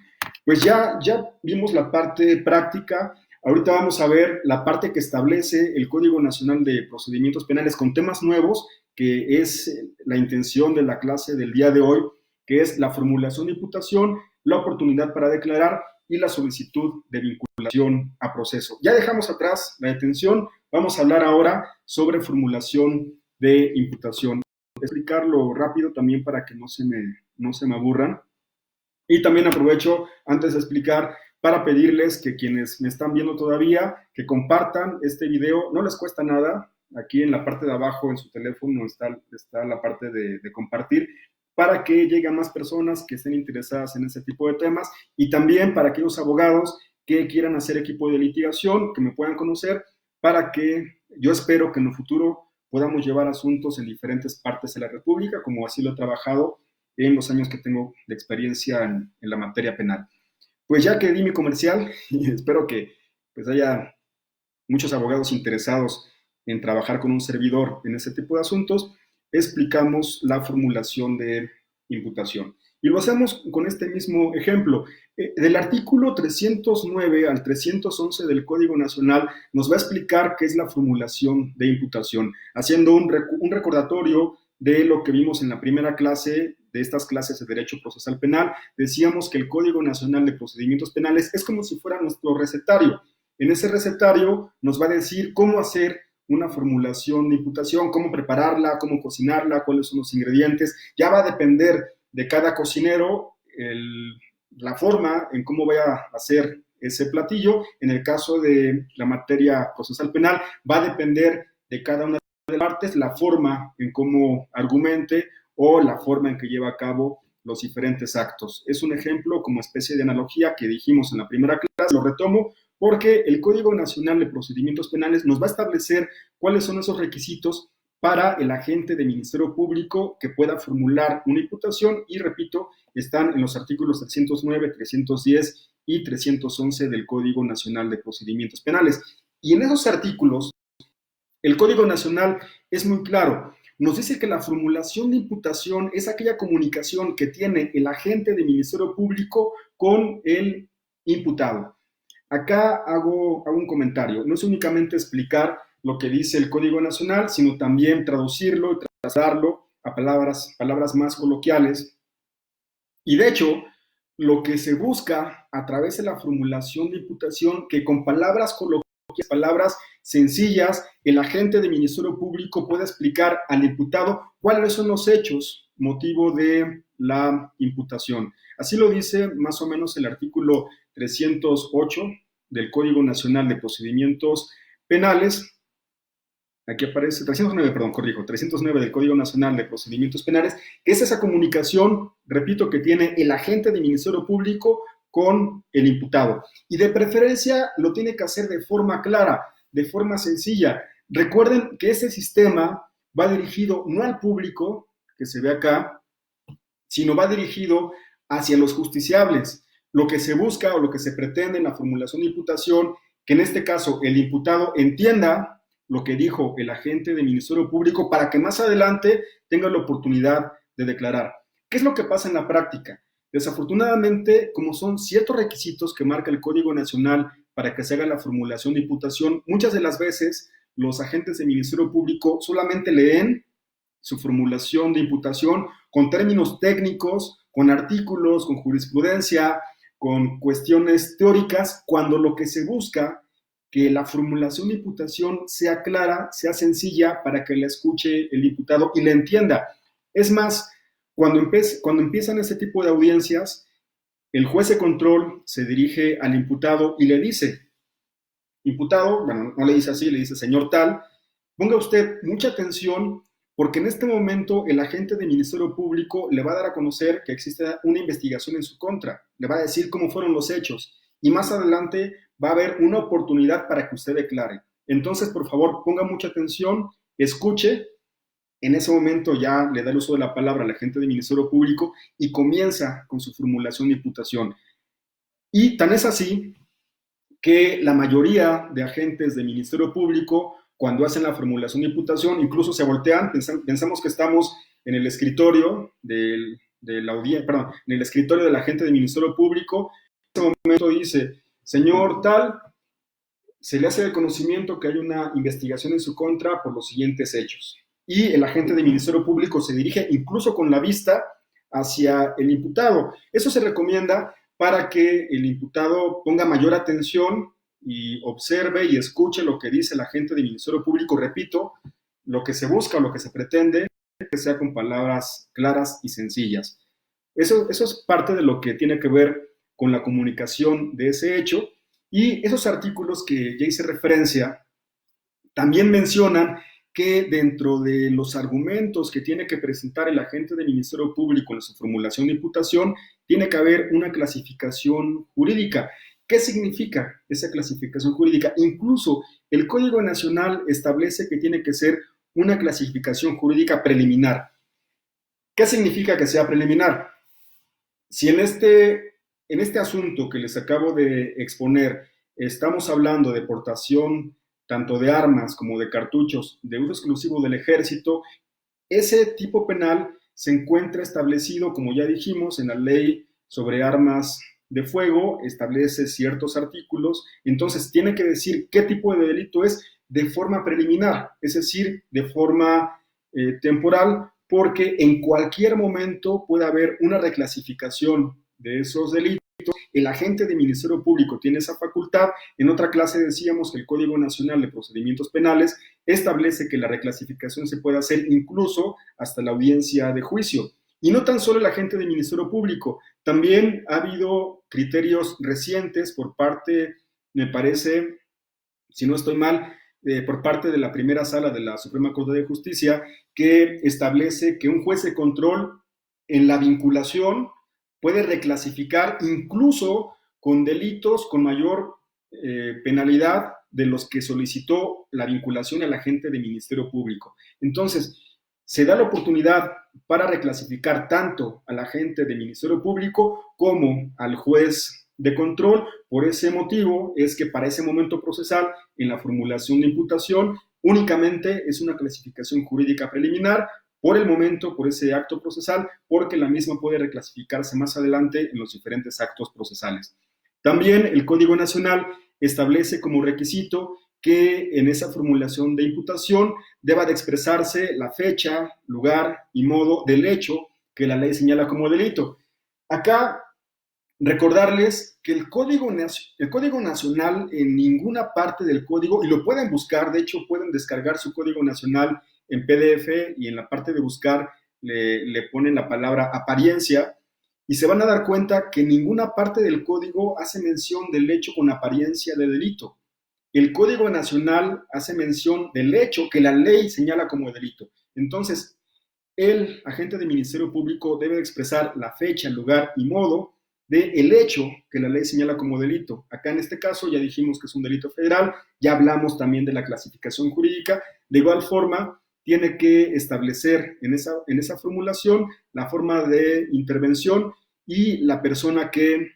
Pues ya vimos la parte práctica. Ahorita vamos a ver la parte que establece el Código Nacional de Procedimientos Penales con temas nuevos, que es la intención de la clase del día de hoy, que es la formulación de imputación, la oportunidad para declarar y la solicitud de vinculación a proceso. Ya dejamos atrás la detención, vamos a hablar ahora sobre formulación de imputación. Voy a explicarlo rápido también para que no se me aburran. Y también aprovecho, antes de explicar, para pedirles que quienes me están viendo todavía, que compartan este video. No les cuesta nada. Aquí en la parte de abajo en su teléfono está la parte de compartir, para que lleguen más personas que estén interesadas en ese tipo de temas, y también para aquellos abogados que quieran hacer equipo de litigación, que me puedan conocer, para que yo espero que en el futuro podamos llevar asuntos en diferentes partes de la República, como así lo he trabajado en los años que tengo de experiencia en la materia penal. Pues ya que di mi comercial, y espero que pues haya muchos abogados interesados en trabajar con un servidor en ese tipo de asuntos, explicamos la formulación de imputación. Y lo hacemos con este mismo ejemplo. Del artículo 309 al 311 del Código Nacional nos va a explicar qué es la formulación de imputación, haciendo un recordatorio de lo que vimos en la primera clase de estas clases de Derecho Procesal Penal. Decíamos que el Código Nacional de Procedimientos Penales es como si fuera nuestro recetario. En ese recetario nos va a decir cómo hacer una formulación de imputación, cómo prepararla, cómo cocinarla, cuáles son los ingredientes. Ya va a depender de cada cocinero la forma en cómo vaya a hacer ese platillo. En el caso de la materia procesal penal, va a depender de cada una de las partes la forma en cómo argumente o la forma en que lleva a cabo los diferentes actos. Es un ejemplo como especie de analogía que dijimos en la primera clase, lo retomo, porque el Código Nacional de Procedimientos Penales nos va a establecer cuáles son esos requisitos para el agente del Ministerio Público que pueda formular una imputación, y repito, están en los artículos 309, 310 y 311 del Código Nacional de Procedimientos Penales. Y en esos artículos, el Código Nacional es muy claro. Nos dice que la formulación de imputación es aquella comunicación que tiene el agente del Ministerio Público con el imputado. Acá hago un comentario. No es únicamente explicar lo que dice el Código Nacional, sino también traducirlo y trasladarlo a palabras más coloquiales. Y de hecho, lo que se busca a través de la formulación de imputación, que con palabras coloquiales, palabras sencillas, el agente del Ministerio Público pueda explicar al imputado cuáles son los hechos, motivo de la imputación. Así lo dice más o menos el artículo 308 del Código Nacional de Procedimientos Penales. Aquí aparece 309 del Código Nacional de Procedimientos Penales, que es esa comunicación, repito, que tiene el agente del Ministerio Público con el imputado. Y de preferencia lo tiene que hacer de forma clara, de forma sencilla. Recuerden que este sistema va dirigido no al público, que se ve acá, sino va dirigido hacia los justiciables. Lo que se busca o lo que se pretende en la formulación de imputación, que en este caso el imputado entienda lo que dijo el agente del Ministerio Público para que más adelante tenga la oportunidad de declarar. ¿Qué es lo que pasa en la práctica? Desafortunadamente, como son ciertos requisitos que marca el Código Nacional para que se haga la formulación de imputación, muchas de las veces los agentes del Ministerio Público solamente leen su formulación de imputación con términos técnicos, con artículos, con jurisprudencia, con cuestiones teóricas, cuando lo que se busca que la formulación de imputación sea clara, sea sencilla para que la escuche el imputado y la entienda. Es más, cuando empiezan este tipo de audiencias, el juez de control se dirige al imputado y le dice, imputado, bueno, no le dice así, le dice señor tal, ponga usted mucha atención porque en este momento el agente del Ministerio Público le va a dar a conocer que existe una investigación en su contra, le va a decir cómo fueron los hechos y más adelante va a haber una oportunidad para que usted declare. Entonces, por favor, ponga mucha atención, escuche. En ese momento ya le da el uso de la palabra al agente del Ministerio Público y comienza con su formulación de imputación. Y tan es así que la mayoría de agentes del Ministerio Público, cuando hacen la formulación de imputación, incluso se voltean, pensamos que estamos en el escritorio en el escritorio del agente del Ministerio Público. En ese momento dice, señor tal, se le hace el conocimiento que hay una investigación en su contra por los siguientes hechos. Y el agente del Ministerio Público se dirige incluso con la vista hacia el imputado. Eso se recomienda para que el imputado ponga mayor atención y observe y escuche lo que dice el agente del Ministerio Público. Repito, lo que se busca o lo que se pretende es que sea con palabras claras y sencillas. Eso es parte de lo que tiene que ver con la comunicación de ese hecho, y esos artículos que ya hice referencia también mencionan que dentro de los argumentos que tiene que presentar el agente del Ministerio Público en su formulación de imputación, tiene que haber una clasificación jurídica. ¿Qué significa esa clasificación jurídica? Incluso el Código Nacional establece que tiene que ser una clasificación jurídica preliminar. ¿Qué significa que sea preliminar? Si en este asunto que les acabo de exponer estamos hablando de portación tanto de armas como de cartuchos de uso exclusivo del ejército, ese tipo penal se encuentra establecido, como ya dijimos, en la ley sobre armas de fuego, establece ciertos artículos, entonces tiene que decir qué tipo de delito es de forma preliminar, es decir, de forma temporal, porque en cualquier momento puede haber una reclasificación de esos delitos. El agente del Ministerio Público tiene esa facultad. En otra clase decíamos que el Código Nacional de Procedimientos Penales establece que la reclasificación se puede hacer incluso hasta la audiencia de juicio. Y no tan solo el agente del Ministerio Público, también ha habido criterios recientes por parte, me parece, si no estoy mal, por parte de la primera sala de la Suprema Corte de Justicia, que establece que un juez de control en la vinculación puede reclasificar incluso con delitos con mayor penalidad de los que solicitó la vinculación al agente del Ministerio Público. Entonces, se da la oportunidad para reclasificar tanto al agente del Ministerio Público como al juez de control. Por ese motivo es que para ese momento procesal, en la formulación de imputación, únicamente es una clasificación jurídica preliminar, por el momento, por ese acto procesal, porque la misma puede reclasificarse más adelante en los diferentes actos procesales. También el Código Nacional establece como requisito que en esa formulación de imputación deba de expresarse la fecha, lugar y modo del hecho que la ley señala como delito. Acá, recordarles que el Código Nacional en ninguna parte del código, y lo pueden buscar, de hecho pueden descargar su Código Nacional en PDF y en la parte de buscar le ponen la palabra apariencia y se van a dar cuenta que ninguna parte del código hace mención del hecho con apariencia de delito. El Código Nacional hace mención del hecho que la ley señala como delito. Entonces, el agente del Ministerio Público debe expresar la fecha, lugar y modo del hecho que la ley señala como delito. Acá en este caso ya dijimos que es un delito federal, ya hablamos también de la clasificación jurídica. De igual forma, tiene que establecer en esa formulación la forma de intervención y la persona que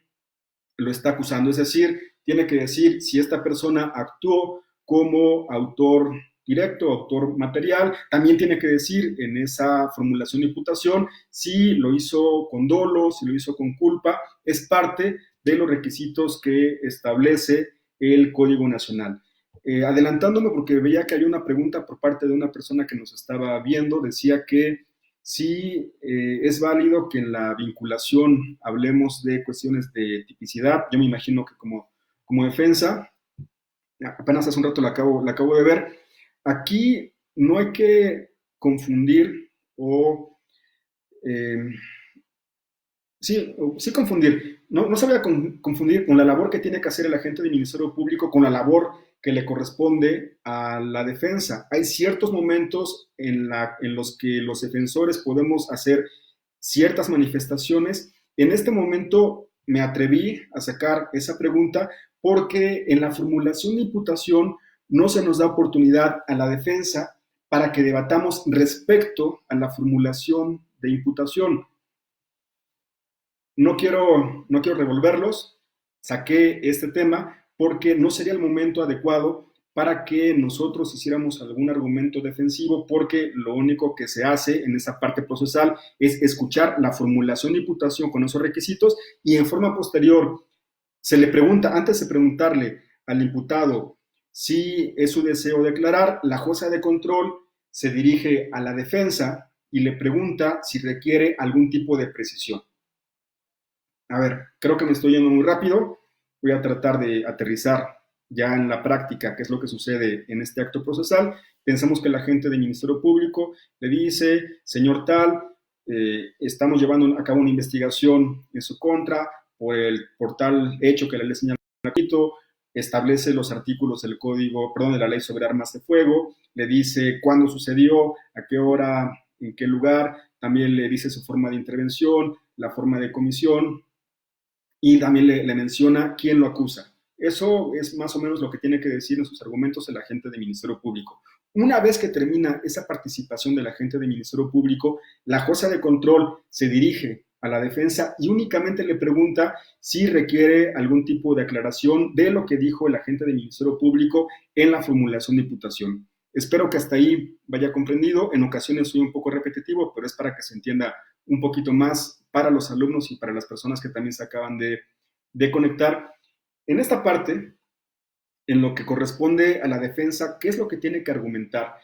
lo está acusando. Es decir, tiene que decir si esta persona actuó como autor directo, autor material. También tiene que decir en esa formulación de imputación si lo hizo con dolo, si lo hizo con culpa. Es parte de los requisitos que establece el Código Nacional. Adelantándome porque veía que hay una pregunta por parte de una persona que nos estaba viendo, decía que si es válido que en la vinculación hablemos de cuestiones de tipicidad. Yo me imagino que como defensa, apenas hace un rato la acabo de ver, aquí no hay que confundir o sí confundir, no se vaya a confundir con la labor que tiene que hacer el agente del Ministerio Público con la labor que le corresponde a la defensa. Hay ciertos momentos en los que los defensores podemos hacer ciertas manifestaciones. En este momento me atreví a sacar esa pregunta porque en la formulación de imputación no se nos da oportunidad a la defensa para que debatamos respecto a la formulación de imputación. No quiero revolverlos, saqué este tema porque no sería el momento adecuado para que nosotros hiciéramos algún argumento defensivo, porque lo único que se hace en esa parte procesal es escuchar la formulación de imputación con esos requisitos y en forma posterior se le pregunta, antes de preguntarle al imputado si es su deseo declarar, la jueza de control se dirige a la defensa y le pregunta si requiere algún tipo de precisión. A ver, creo que me estoy yendo muy rápido. Voy a tratar de aterrizar ya en la práctica qué es lo que sucede en este acto procesal. Pensamos que el agente del Ministerio Público le dice, señor tal, estamos llevando a cabo una investigación en su contra por tal hecho que la ley señala en el capítulo, establece los artículos del código, de la ley sobre armas de fuego, le dice cuándo sucedió, a qué hora, en qué lugar, también le dice su forma de intervención, la forma de comisión, y también le menciona quién lo acusa. Eso es más o menos lo que tiene que decir en sus argumentos el agente del Ministerio Público. Una vez que termina esa participación del agente del Ministerio Público, la jueza de control se dirige a la defensa y únicamente le pregunta si requiere algún tipo de aclaración de lo que dijo el agente del Ministerio Público en la formulación de imputación. Espero que hasta ahí vaya comprendido. En ocasiones soy un poco repetitivo, pero es para que se entienda un poquito más para los alumnos y para las personas que también se acaban de conectar. En esta parte, en lo que corresponde a la defensa, ¿qué es lo que tiene que argumentar?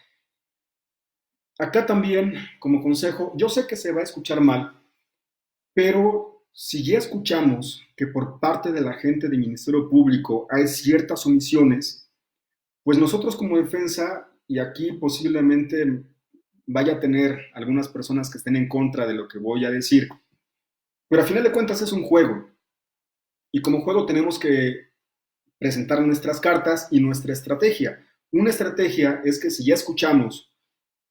Acá también, como consejo, yo sé que se va a escuchar mal, pero si ya escuchamos que por parte de la gente del Ministerio Público hay ciertas omisiones, pues nosotros como defensa, y aquí posiblemente vaya a tener algunas personas que estén en contra de lo que voy a decir, pero a final de cuentas es un juego, y como juego tenemos que presentar nuestras cartas y nuestra estrategia. Una estrategia es que si ya escuchamos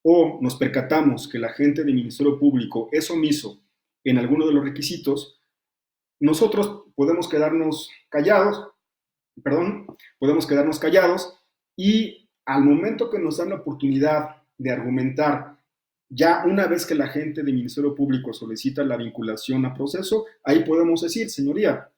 o nos percatamos que la gente del Ministerio Público es omiso en alguno de los requisitos, nosotros podemos quedarnos callados y al momento que nos dan la oportunidad de argumentar, ya una vez que la gente del Ministerio Público solicita la vinculación a proceso, ahí podemos decir, señoría,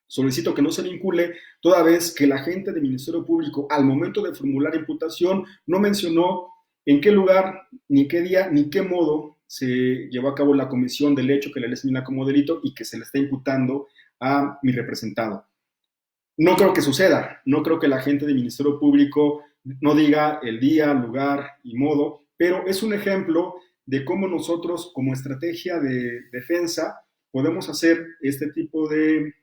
solicito que no se vincule, toda vez que la gente del Ministerio Público al momento de formular imputación no mencionó en qué lugar, ni qué día, ni qué modo se llevó a cabo la comisión del hecho que la ley señala como delito y que se le está imputando a mi representado. No creo que suceda, no creo que la gente del Ministerio Público no diga el día, lugar y modo, pero es un ejemplo de cómo nosotros como estrategia de defensa podemos hacer este tipo de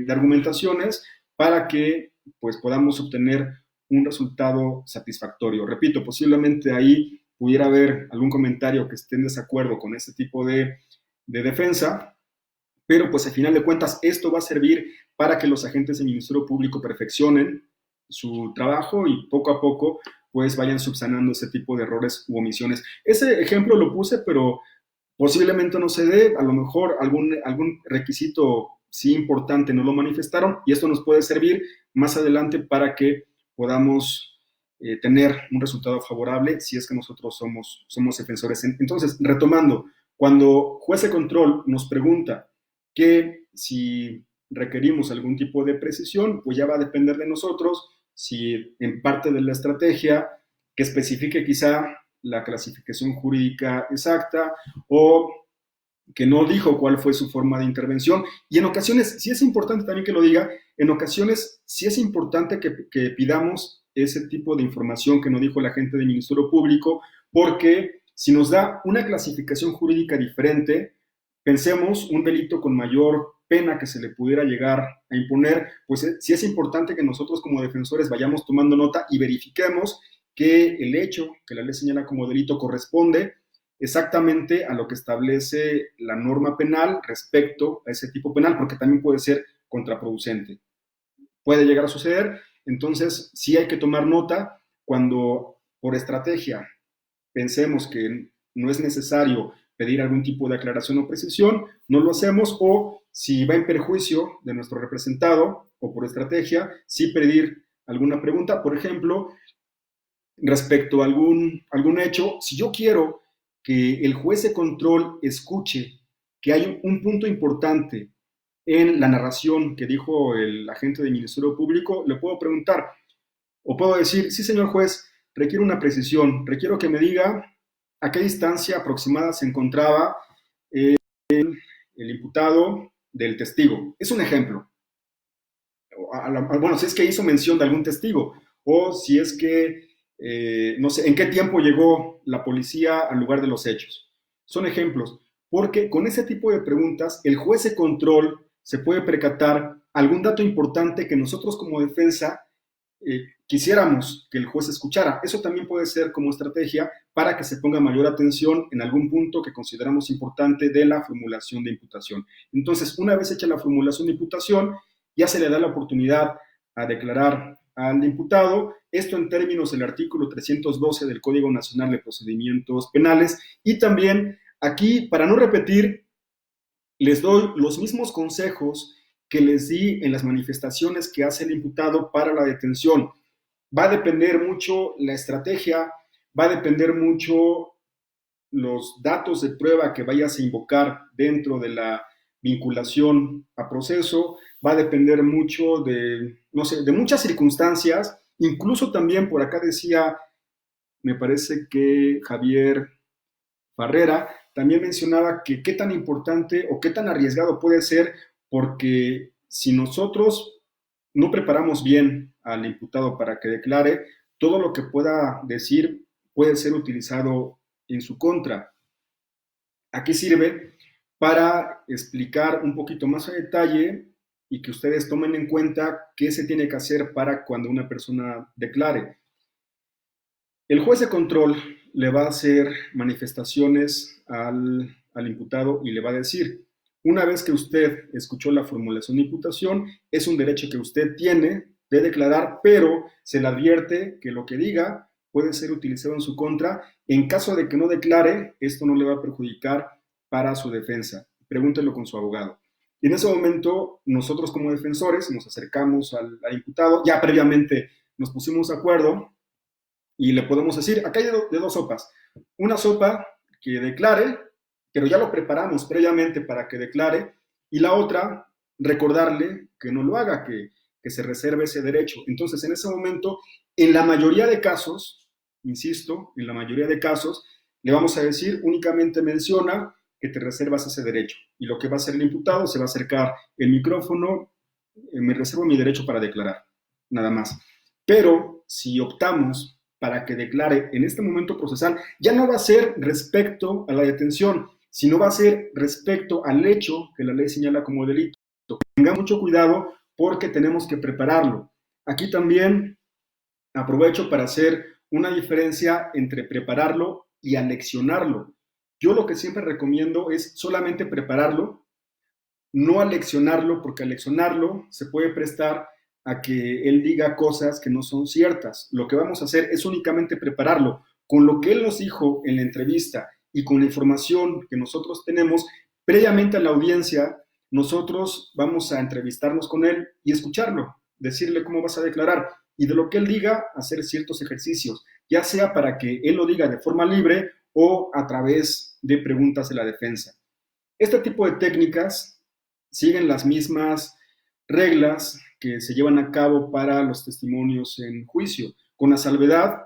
argumentaciones para que pues, podamos obtener un resultado satisfactorio. Repito, posiblemente ahí pudiera haber algún comentario que esté en desacuerdo con este tipo de defensa, pero pues al final de cuentas esto va a servir para que los agentes del Ministerio Público perfeccionen su trabajo y poco a poco pues vayan subsanando ese tipo de errores u omisiones. Ese ejemplo lo puse, pero posiblemente no se dé, a lo mejor algún requisito sí importante no lo manifestaron y esto nos puede servir más adelante para que podamos tener un resultado favorable si es que nosotros somos defensores. Entonces, retomando, cuando juez de control nos pregunta que si requerimos algún tipo de precisión, pues ya va a depender de nosotros si en parte de la estrategia que especifique quizá la clasificación jurídica exacta o que no dijo cuál fue su forma de intervención. Y en ocasiones, sí es importante también que lo diga, en ocasiones sí es importante que pidamos ese tipo de información que no dijo la gente del Ministerio Público, porque si nos da una clasificación jurídica diferente, pensemos un delito con mayor pena que se le pudiera llegar a imponer, pues sí es importante que nosotros como defensores vayamos tomando nota y verifiquemos que el hecho que la ley señala como delito corresponde exactamente a lo que establece la norma penal respecto a ese tipo penal, porque también puede ser contraproducente. Puede llegar a suceder, entonces sí hay que tomar nota cuando por estrategia pensemos que no es necesario pedir algún tipo de aclaración o precisión, no lo hacemos, o si va en perjuicio de nuestro representado o por estrategia, sí pedir alguna pregunta, por ejemplo, respecto a algún hecho, si yo quiero que el juez de control escuche que hay un punto importante en la narración que dijo el agente del Ministerio Público, le puedo preguntar o puedo decir, sí señor juez, requiero una precisión, requiero que me diga a qué distancia aproximada se encontraba el imputado del testigo. Es un ejemplo. Bueno, si es que hizo mención de algún testigo o si es que no sé, en qué tiempo llegó la policía al lugar de los hechos. Son ejemplos, porque con ese tipo de preguntas el juez de control se puede percatar algún dato importante que nosotros como defensa quisiéramos que el juez escuchara. Eso también puede ser como estrategia para que se ponga mayor atención en algún punto que consideramos importante de la formulación de imputación. Entonces, una vez hecha la formulación de imputación, ya se le da la oportunidad a declarar al imputado, esto en términos del artículo 312 del Código Nacional de Procedimientos Penales, y también aquí, para no repetir, les doy los mismos consejos que les di en las manifestaciones que hace el imputado para la detención. Va a depender mucho la estrategia, va a depender mucho los datos de prueba que vayas a invocar dentro de la vinculación a proceso, va a depender mucho de, no sé, de muchas circunstancias, incluso también por acá decía, me parece que Javier Barrera también mencionaba que qué tan importante o qué tan arriesgado puede ser, porque si nosotros no preparamos bien al imputado para que declare, todo lo que pueda decir puede ser utilizado en su contra. Aquí sirve para explicar un poquito más a detalle y que ustedes tomen en cuenta qué se tiene que hacer para cuando una persona declare. El juez de control le va a hacer manifestaciones al imputado y le va a decir, una vez que usted escuchó la formulación de imputación, es un derecho que usted tiene de declarar, pero se le advierte que lo que diga puede ser utilizado en su contra. En caso de que no declare, esto no le va a perjudicar para su defensa. Pregúntelo con su abogado. Y en ese momento, nosotros como defensores nos acercamos al imputado, ya previamente nos pusimos de acuerdo y le podemos decir, acá hay de dos sopas. Una sopa que declare, pero ya lo preparamos previamente para que declare, y la otra, recordarle que no lo haga, que se reserve ese derecho. Entonces, en ese momento, en la mayoría de casos, insisto, en la mayoría de casos, le vamos a decir, únicamente menciona que te reservas ese derecho. Y lo que va a hacer el imputado, se va a acercar el micrófono me reservo mi derecho para declarar, nada más. Pero si optamos para que declare en este momento procesal, ya no va a ser respecto a la detención, sino va a ser respecto al hecho que la ley señala como delito. Tenga mucho cuidado porque tenemos que prepararlo. Aquí también aprovecho para hacer una diferencia entre prepararlo y aleccionarlo. Yo lo que siempre recomiendo es solamente prepararlo, no aleccionarlo, porque aleccionarlo se puede prestar a que él diga cosas que no son ciertas. Lo que vamos a hacer es únicamente prepararlo con lo que él nos dijo en la entrevista y con la información que nosotros tenemos previamente a la audiencia. Nosotros vamos a entrevistarnos con él y escucharlo, decirle cómo vas a declarar y de lo que él diga hacer ciertos ejercicios, ya sea para que él lo diga de forma libre o a través de preguntas de la defensa. Este tipo de técnicas siguen las mismas reglas que se llevan a cabo para los testimonios en juicio, con la salvedad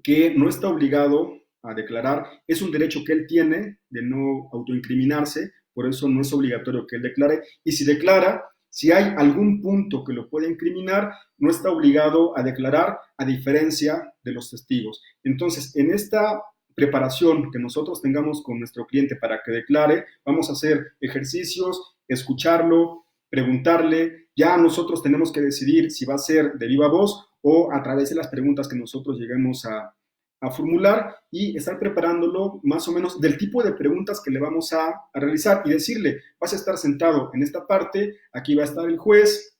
que no está obligado a declarar. Es un derecho que él tiene de no autoincriminarse, por eso no es obligatorio que él declare. Y si declara, si hay algún punto que lo pueda incriminar, no está obligado a declarar, a diferencia de los testigos. Entonces, en esta preparación que nosotros tengamos con nuestro cliente para que declare, vamos a hacer ejercicios, escucharlo, preguntarle. Ya nosotros tenemos que decidir si va a ser de viva voz o a través de las preguntas que nosotros lleguemos a formular y estar preparándolo más o menos del tipo de preguntas que le vamos a realizar y decirle, vas a estar sentado en esta parte, aquí va a estar el juez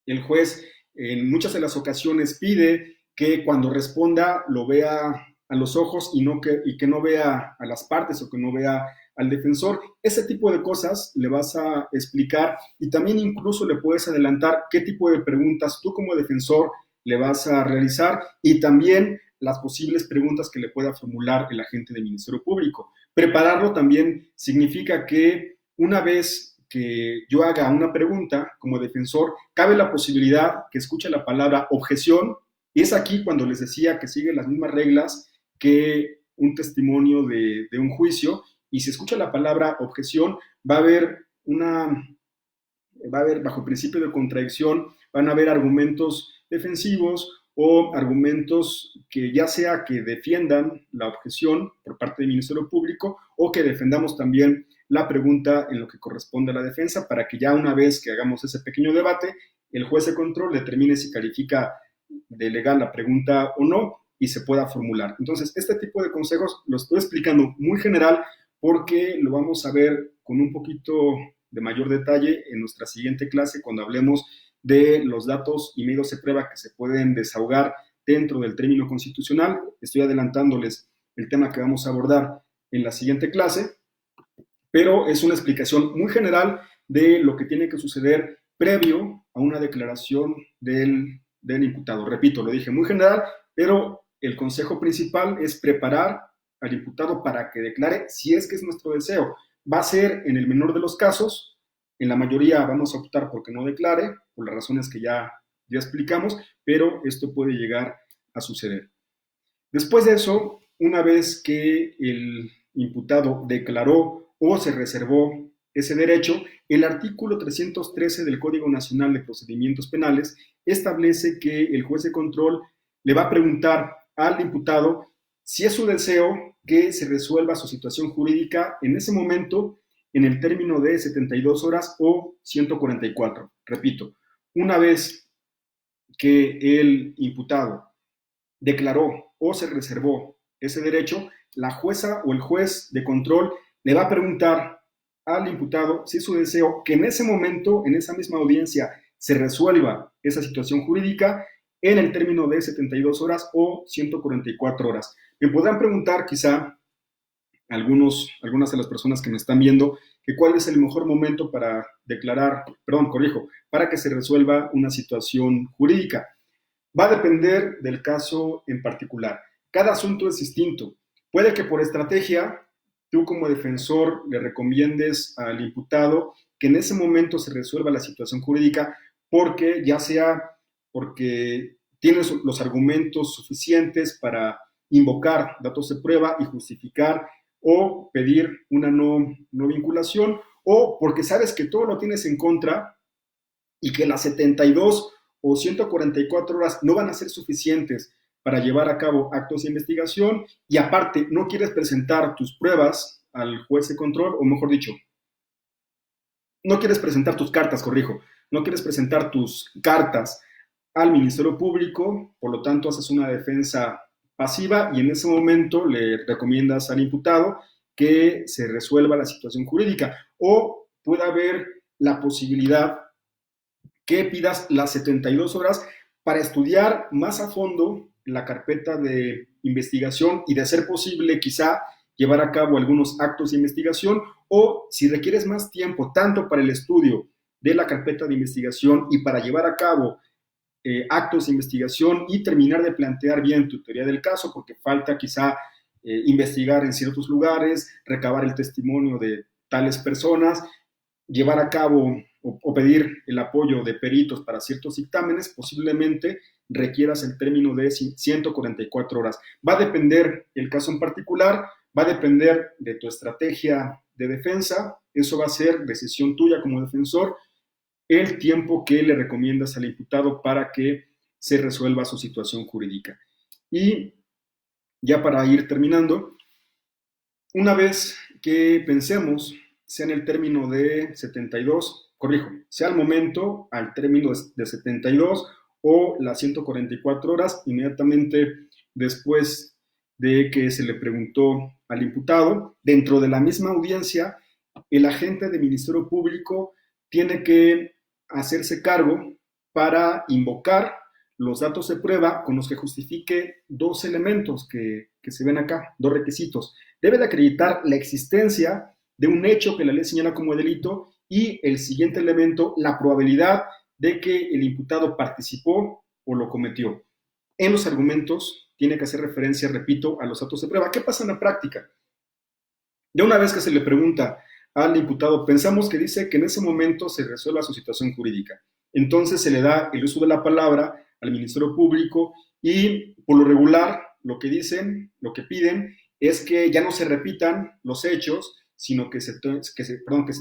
en muchas de las ocasiones pide que cuando responda lo vea a los ojos y que no vea a las partes o que no vea al defensor. Ese tipo de cosas le vas a explicar y también incluso le puedes adelantar qué tipo de preguntas tú como defensor le vas a realizar y también las posibles preguntas que le pueda formular el agente del Ministerio Público. Prepararlo también significa que una vez que yo haga una pregunta como defensor, cabe la posibilidad que escuche la palabra objeción, y es aquí cuando les decía que sigue las mismas reglas que un testimonio de un juicio, y si escucha la palabra objeción, va a haber bajo el principio de contradicción, van a haber argumentos defensivos o argumentos que ya sea que defiendan la objeción por parte del Ministerio Público o que defendamos también la pregunta en lo que corresponde a la defensa para que ya una vez que hagamos ese pequeño debate, el juez de control determine si califica de legal la pregunta o no y se pueda formular. Entonces, este tipo de consejos lo estoy explicando muy general porque lo vamos a ver con un poquito de mayor detalle en nuestra siguiente clase cuando hablemos de los datos y medios de prueba que se pueden desahogar dentro del término constitucional. Estoy adelantándoles el tema que vamos a abordar en la siguiente clase, pero es una explicación muy general de lo que tiene que suceder previo a una declaración del imputado. Repito, lo dije muy general, pero el consejo principal es preparar al imputado para que declare si es que es nuestro deseo. Va a ser en el menor de los casos, en la mayoría vamos a optar por que no declare, por las razones que ya explicamos, pero esto puede llegar a suceder. Después de eso, una vez que el imputado declaró o se reservó ese derecho, el artículo 313 del Código Nacional de Procedimientos Penales establece que el juez de control le va a preguntar al imputado si es su deseo que se resuelva su situación jurídica en ese momento en el término de 72 horas o 144. Repito, una vez que el imputado declaró o se reservó ese derecho, la jueza o el juez de control le va a preguntar al imputado si es su deseo que en ese momento, en esa misma audiencia, se resuelva esa situación jurídica en el término de 72 horas o 144 horas. Me podrán preguntar quizá algunas de las personas que me están viendo que cuál es el mejor momento para para que se resuelva una situación jurídica. Va a depender del caso en particular. Cada asunto es distinto. Puede que por estrategia tú como defensor le recomiendes al imputado que en ese momento se resuelva la situación jurídica porque ya sea porque tienes los argumentos suficientes para invocar datos de prueba y justificar o pedir una no vinculación, o porque sabes que todo lo tienes en contra y que las 72 o 144 horas no van a ser suficientes para llevar a cabo actos de investigación y aparte no quieres presentar tus pruebas al juez de control, o mejor dicho, no quieres presentar tus cartas, corrijo, no quieres presentar tus cartas al Ministerio Público, por lo tanto haces una defensa pasiva y en ese momento le recomiendas al imputado que se resuelva la situación jurídica, o puede haber la posibilidad que pidas las 72 horas para estudiar más a fondo la carpeta de investigación y de ser posible quizá llevar a cabo algunos actos de investigación, o si requieres más tiempo tanto para el estudio de la carpeta de investigación y para llevar a cabo actos de investigación y terminar de plantear bien tu teoría del caso, porque falta quizá investigar en ciertos lugares, recabar el testimonio de tales personas, llevar a cabo o pedir el apoyo de peritos para ciertos dictámenes, posiblemente requieras el término de 144 horas. Va a depender el caso en particular, va a depender de tu estrategia de defensa, eso va a ser decisión tuya como defensor, el tiempo que le recomiendas al imputado para que se resuelva su situación jurídica. Y ya para ir terminando, una vez que pensemos, sea en el término de 72, corrijo, sea al momento, al término de 72 o las 144 horas, inmediatamente después de que se le preguntó al imputado, dentro de la misma audiencia, el agente del Ministerio Público tiene que hacerse cargo para invocar los datos de prueba con los que justifique dos elementos que se ven acá, dos requisitos. Debe de acreditar la existencia de un hecho que la ley señala como delito y el siguiente elemento, la probabilidad de que el imputado participó o lo cometió. En los argumentos tiene que hacer referencia, repito, a los datos de prueba. ¿Qué pasa en la práctica? Ya una vez que se le pregunta al imputado, pensamos que dice que en ese momento se resuelva su situación jurídica. Entonces se le da el uso de la palabra al Ministerio Público y por lo regular lo que dicen, lo que piden es que ya no se repitan los hechos, sino que se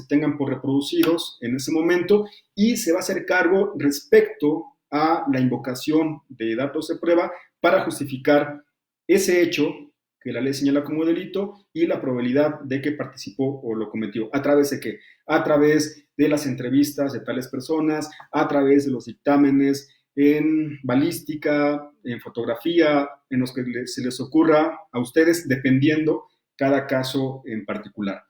tengan por reproducidos en ese momento y se va a hacer cargo respecto a la invocación de datos de prueba para justificar ese hecho que la ley señala como delito y la probabilidad de que participó o lo cometió. ¿A través de qué? A través de las entrevistas de tales personas, a través de los dictámenes en balística, en fotografía, en los que se les ocurra a ustedes, dependiendo cada caso en particular.